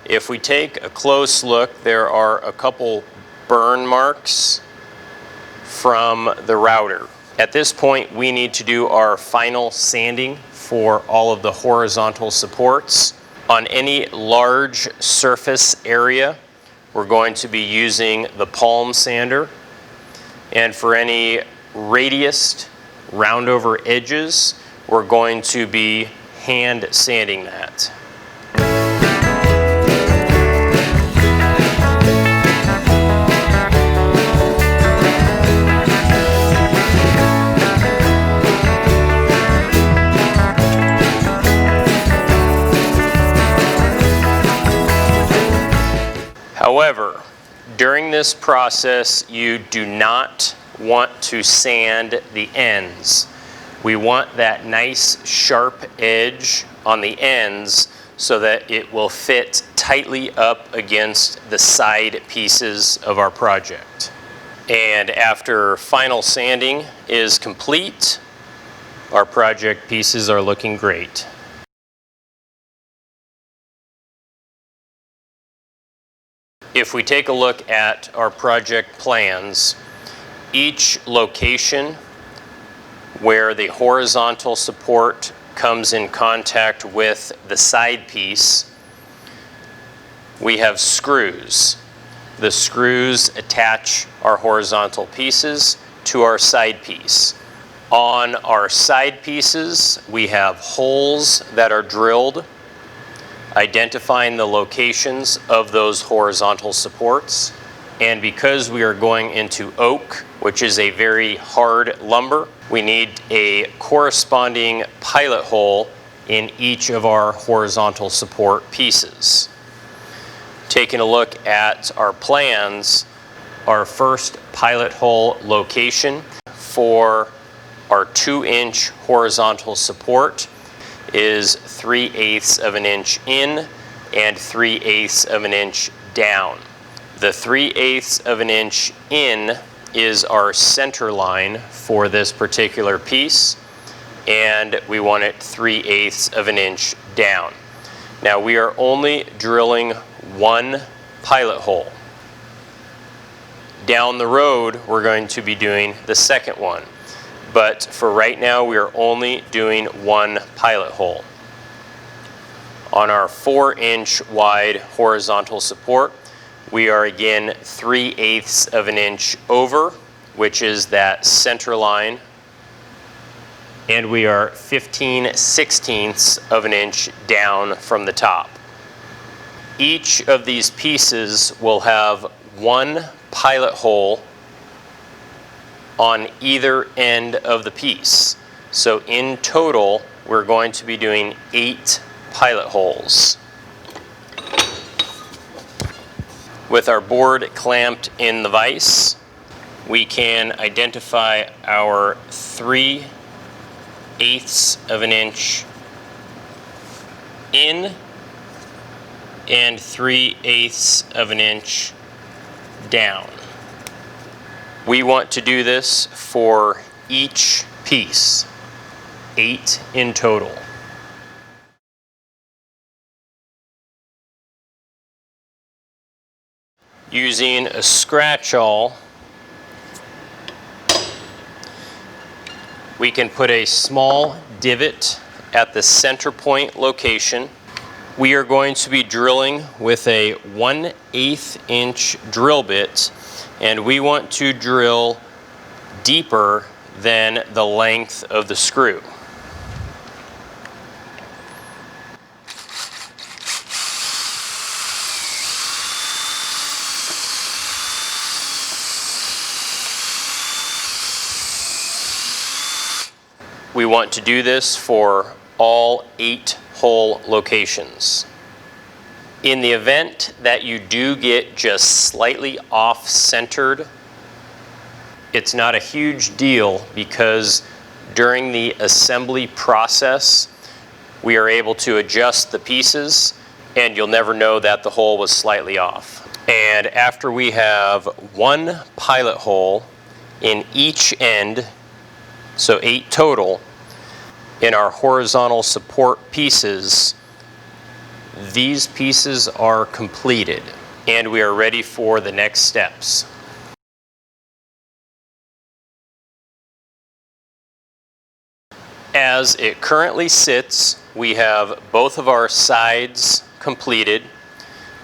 if we take a close look, there are a couple burn marks from the router. At this point, we need to do our final sanding for all of the horizontal supports. On any large surface area, we're going to be using the palm sander. And for any radiused, round over edges, we're going to be hand sanding that. However, during this process, you do not want to sand the ends. We want that nice sharp edge on the ends so that it will fit tightly up against the side pieces of our project. And after final sanding is complete, our project pieces are looking great. If we take a look at our project plans, each location where the horizontal support comes in contact with the side piece, we have screws. The screws attach our horizontal pieces to our side piece. On our side pieces, we have holes that are drilled, identifying the locations of those horizontal supports. And because we are going into oak, which is a very hard lumber, we need a corresponding pilot hole in each of our horizontal support pieces. Taking a look at our plans, our first pilot hole location for our 2-inch horizontal support is 3/8 of an inch in and 3/8 of an inch down. The 3/8 of an inch in is our center line for this particular piece, and we want it 3/8 of an inch down. Now we are only drilling one pilot hole. Down the road, we're going to be doing the second one. But for right now, we are only doing one pilot hole. On our 4-inch wide horizontal support, we are again 3/8 of an inch over, which is that center line. And we are 15/16 of an inch down from the top. Each of these pieces will have one pilot hole on either end of the piece. So in total, we're going to be doing 8 pilot holes. With our board clamped in the vise, we can identify our 3/8 of an inch in and 3/8 of an inch down. We want to do this for each piece, 8 in total. Using a scratch-awl, we can put a small divot at the center point location. We are going to be drilling with a 1/8 inch drill bit, and we want to drill deeper than the length of the screw. We want to do this for all 8 hole locations. In the event that you do get just slightly off-centered, it's not a huge deal because during the assembly process, we are able to adjust the pieces and you'll never know that the hole was slightly off. And after we have 1 pilot hole in each end, so 8 total, in our horizontal support pieces, these pieces are completed and we are ready for the next steps. As it currently sits, we have both of our sides completed.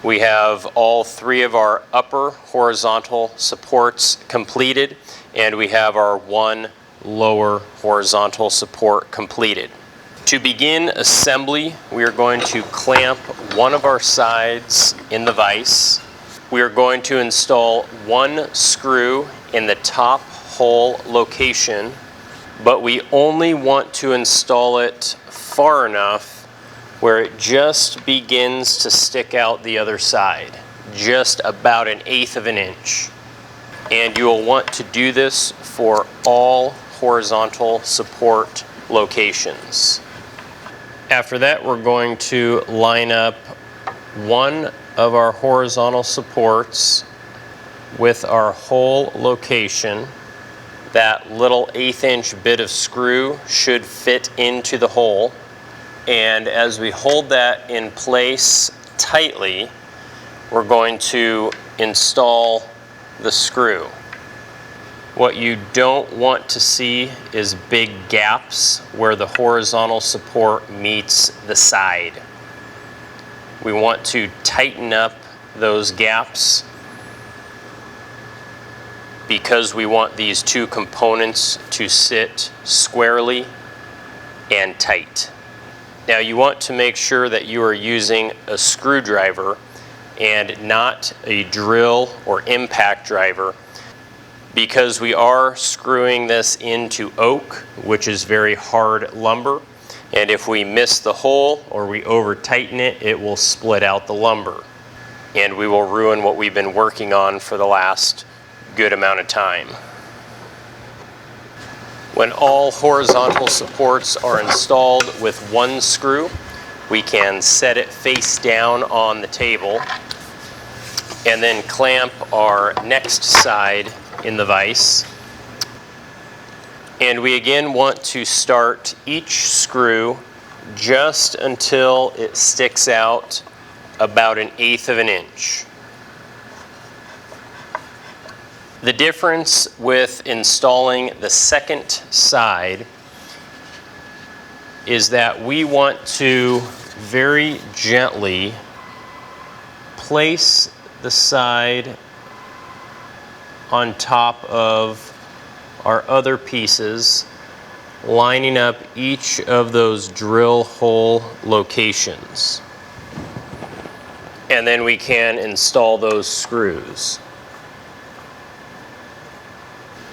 We have all 3 of our upper horizontal supports completed, and we have our 1 lower horizontal support completed. To begin assembly, we are going to clamp one of our sides in the vise. We are going to install 1 screw in the top hole location, but we only want to install it far enough where it just begins to stick out the other side, just about 1/8 of an inch. And you'll want to do this for all horizontal support locations. After that, we're going to line up one of our horizontal supports with our hole location. That little 1/8 inch bit of screw should fit into the hole. And as we hold that in place tightly, we're going to install the screw. What you don't want to see is big gaps where the horizontal support meets the side. We want to tighten up those gaps because we want these 2 components to sit squarely and tight. Now you want to make sure that you are using a screwdriver and not a drill or impact driver, because we are screwing this into oak, which is very hard lumber, and if we miss the hole or we over tighten it, it will split out the lumber and we will ruin what we've been working on for the last good amount of time. When all horizontal supports are installed with 1 screw, we can set it face down on the table and then clamp our next side in the vise. And we again want to start each screw just until it sticks out about 1/8 of an inch. The difference with installing the second side is that we want to very gently place the side on top of our other pieces, lining up each of those drill hole locations. And then we can install those screws.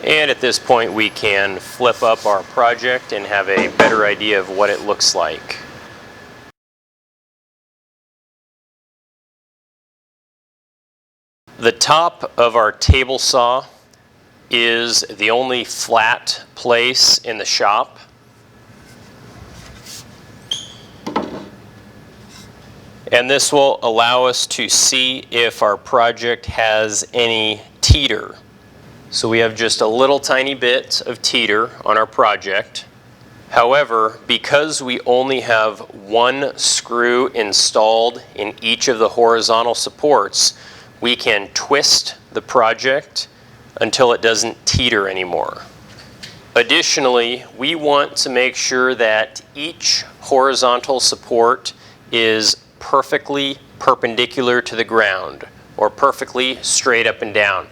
And at this point we can flip up our project and have a better idea of what it looks like. The top of our table saw is the only flat place in the shop. And this will allow us to see if our project has any teeter. So we have just a little tiny bit of teeter on our project. However, because we only have 1 screw installed in each of the horizontal supports, we can twist the project until it doesn't teeter anymore. Additionally, we want to make sure that each horizontal support is perfectly perpendicular to the ground, or perfectly straight up and down.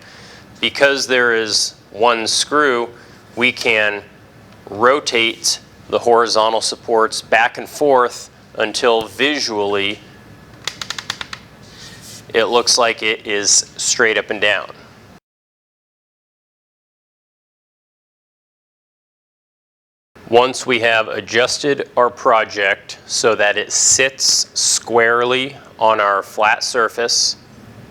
Because there is one screw, we can rotate the horizontal supports back and forth until visually it looks like it is straight up and down. Once we have adjusted our project so that it sits squarely on our flat surface,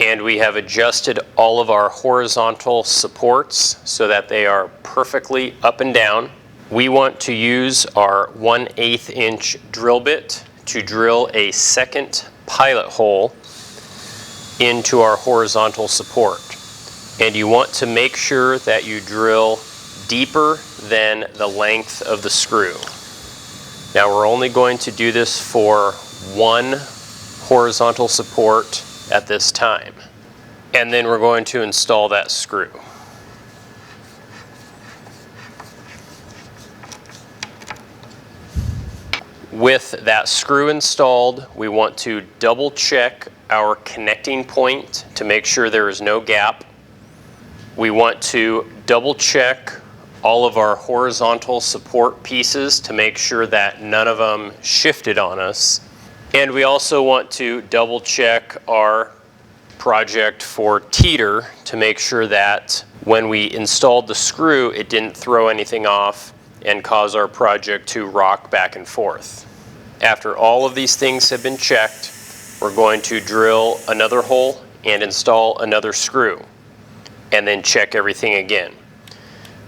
and we have adjusted all of our horizontal supports so that they are perfectly up and down, we want to use our 1/8 inch drill bit to drill a second pilot hole into our horizontal support. And you want to make sure that you drill deeper than the length of the screw. Now we're only going to do this for one horizontal support at this time. And then we're going to install that screw. With that screw installed, we want to double check our connecting point to make sure there is no gap. We want to double check all of our horizontal support pieces to make sure that none of them shifted on us. And we also want to double check our project for teeter to make sure that when we installed the screw, it didn't throw anything off and cause our project to rock back and forth. After all of these things have been checked, we're going to drill another hole and install another screw, and then check everything again.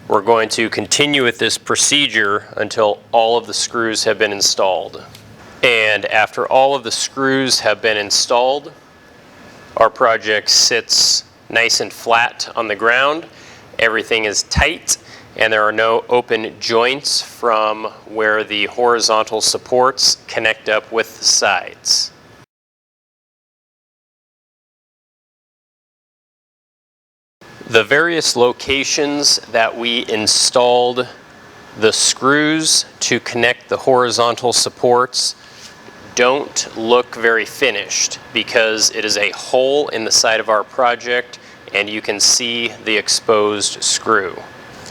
We're going to continue with this procedure until all of the screws have been installed. And after all of the screws have been installed, our project sits nice and flat on the ground. Everything is tight, and there are no open joints from where the horizontal supports connect up with the sides. The various locations that we installed the screws to connect the horizontal supports don't look very finished because it is a hole in the side of our project and you can see the exposed screw.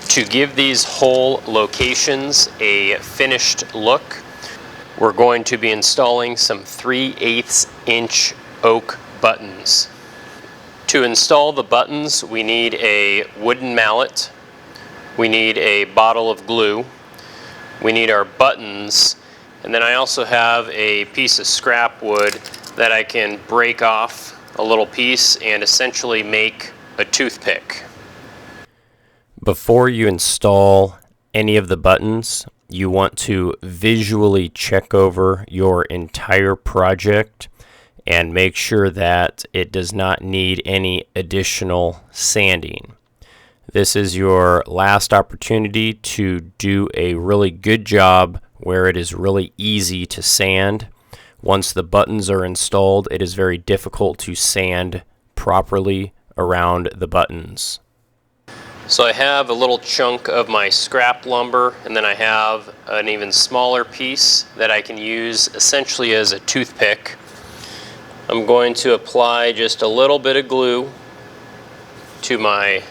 To give these hole locations a finished look, we're going to be installing some 3/8 inch oak buttons. To install the buttons, we need a wooden mallet, we need a bottle of glue, we need our buttons, and then I also have a piece of scrap wood that I can break off a little piece and essentially make a toothpick. Before you install any of the buttons, you want to visually check over your entire project and make sure that it does not need any additional sanding. This is your last opportunity to do a really good job where it is really easy to sand. Once the buttons are installed, it is very difficult to sand properly around the buttons. So I have a little chunk of my scrap lumber, and then I have an even smaller piece that I can use essentially as a toothpick. I'm going to apply just a little bit of glue to my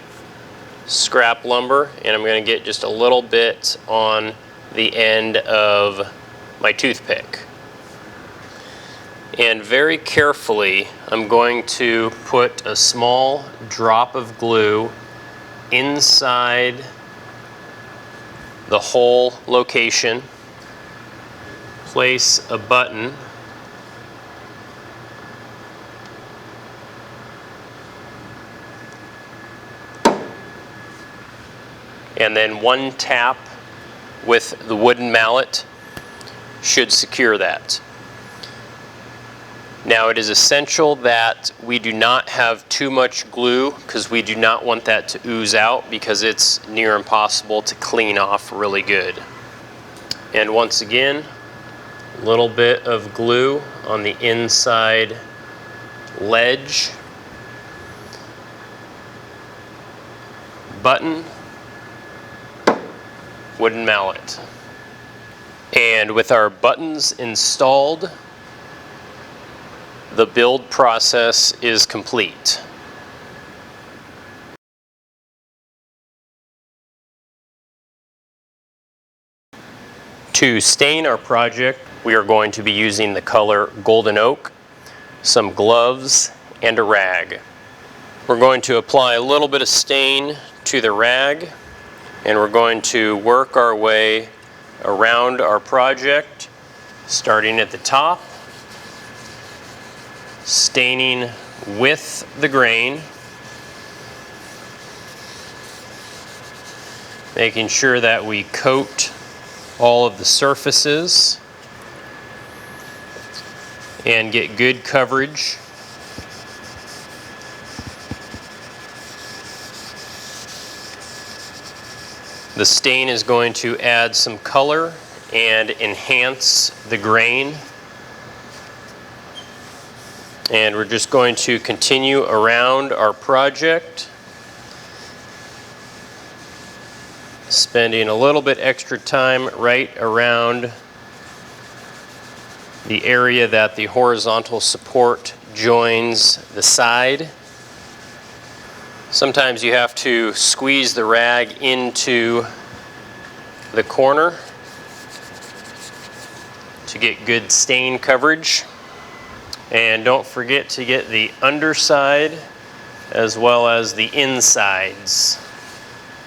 scrap lumber, and I'm going to get just a little bit on the end of my toothpick. And very carefully, I'm going to put a small drop of glue inside the hole location, place a button, and then one tap with the wooden mallet should secure that. Now it is essential that we do not have too much glue because we do not want that to ooze out because it's near impossible to clean off really good. And once again, a little bit of glue on the inside ledge. button, wooden mallet. And with our buttons installed, the build process is complete. To stain our project, we are going to be using the color Golden Oak, some gloves, and a rag. We're going to apply a little bit of stain to the rag, and we're going to work our way around our project, starting at the top, staining with the grain, making sure that we coat all of the surfaces and get good coverage. The stain is going to add some color and enhance the grain. And we're just going to continue around our project, spending a little bit extra time right around the area that the horizontal support joins the side. Sometimes you have to squeeze the rag into the corner to get good stain coverage. And don't forget to get the underside as well as the insides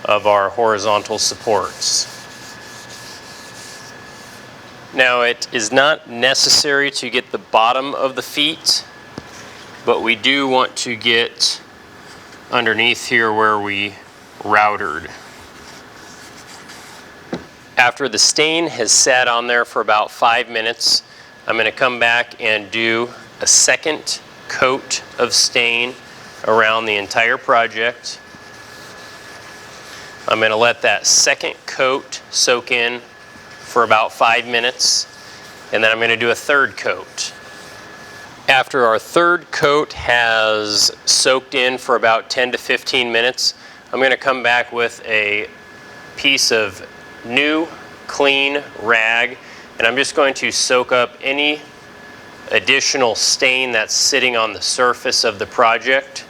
of our horizontal supports. Now, it is not necessary to get the bottom of the feet, but we do want to get underneath here where we routered. After the stain has sat on there for about 5 minutes, I'm going to come back and do a second coat of stain around the entire project. I'm going to let that second coat soak in for about 5 minutes, and then I'm going to do a third coat. After our third coat has soaked in for about 10 to 15 minutes, I'm going to come back with a piece of new, clean rag, and I'm just going to soak up any additional stain that's sitting on the surface of the project.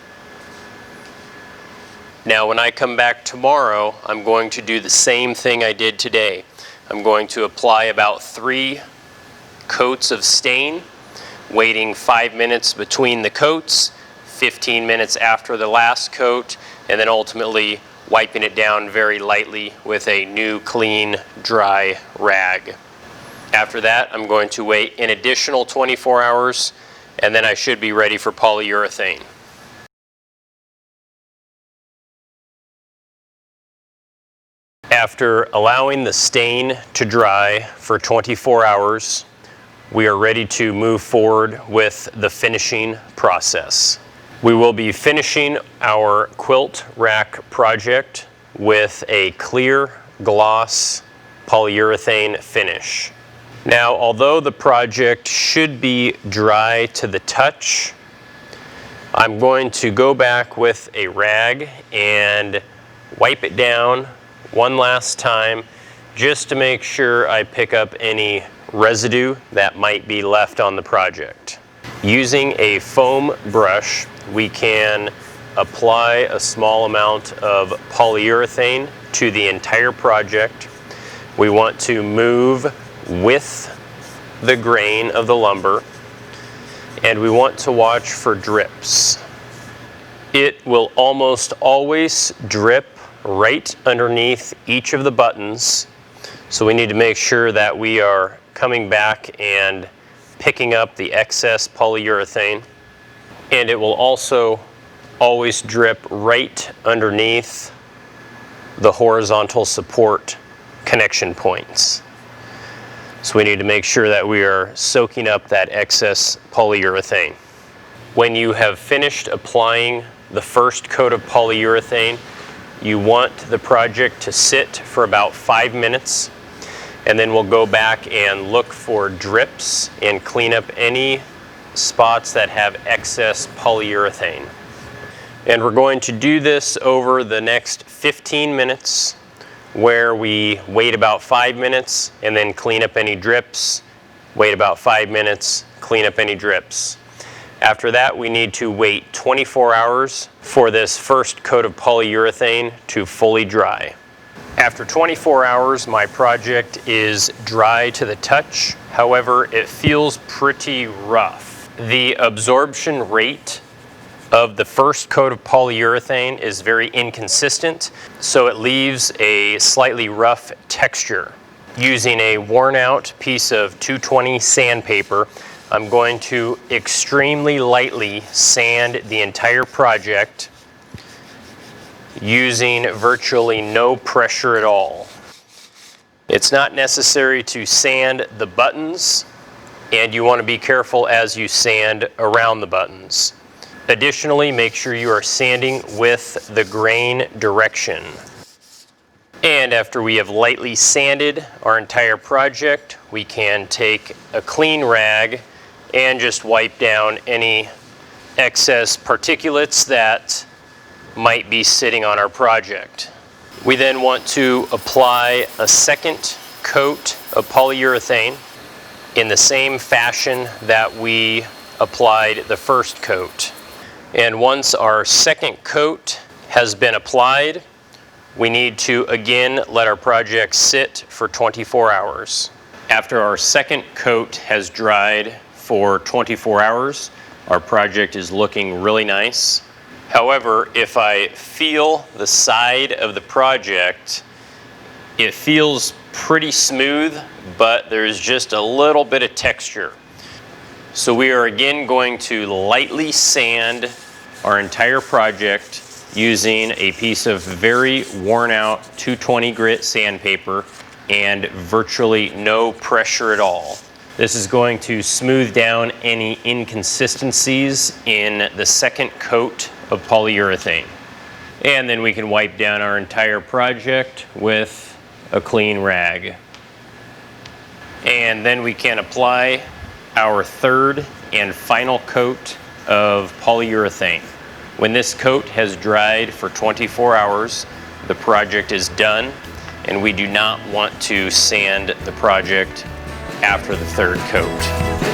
Now, when I come back tomorrow, I'm going to do the same thing I did today. I'm going to apply about 3 coats of stain, waiting 5 minutes between the coats, 15 minutes after the last coat, and then ultimately wiping it down very lightly with a new, clean, dry rag. After that, I'm going to wait an additional 24 hours, and then I should be ready for polyurethane. After allowing the stain to dry for 24 hours, we are ready to move forward with the finishing process. We will be finishing our quilt rack project with a clear gloss polyurethane finish. Now, although the project should be dry to the touch, I'm going to go back with a rag and wipe it down one last time just to make sure I pick up any residue that might be left on the project. Using a foam brush, we can apply a small amount of polyurethane to the entire project. We want to move with the grain of the lumber, and we want to watch for drips. It will almost always drip right underneath each of the buttons, so we need to make sure that we are coming back and picking up the excess polyurethane. And it will also always drip right underneath the horizontal support connection points. So we need to make sure that we are soaking up that excess polyurethane. When you have finished applying the first coat of polyurethane, you want the project to sit for about 5 minutes, and then we'll go back and look for drips and clean up any spots that have excess polyurethane. And we're going to do this over the next 15 minutes, where we wait about 5 minutes and then clean up any drips, wait about 5 minutes, clean up any drips. After that, we need to wait 24 hours for this first coat of polyurethane to fully dry. After 24 hours, my project is dry to the touch. However, it feels pretty rough. The absorption rate of the first coat of polyurethane is very inconsistent, so it leaves a slightly rough texture. Using a worn out piece of 220 sandpaper, I'm going to extremely lightly sand the entire project using virtually no pressure at all. It's not necessary to sand the buttons, and you want to be careful as you sand around the buttons. Additionally, make sure you are sanding with the grain direction. And after we have lightly sanded our entire project, we can take a clean rag and just wipe down any excess particulates that might be sitting on our project. We then want to apply a second coat of polyurethane in the same fashion that we applied the first coat. And once our second coat has been applied, we need to again let our project sit for 24 hours. After our second coat has dried for 24 hours, our project is looking really nice. However, if I feel the side of the project, it feels pretty smooth, but there's just a little bit of texture. So we are again going to lightly sand our entire project using a piece of very worn out 220 grit sandpaper and virtually no pressure at all. This is going to smooth down any inconsistencies in the second coat of polyurethane. And then we can wipe down our entire project with a clean rag. And then we can apply our third and final coat of polyurethane. When this coat has dried for 24 hours, the project is done, and we do not want to sand the project after the third coat.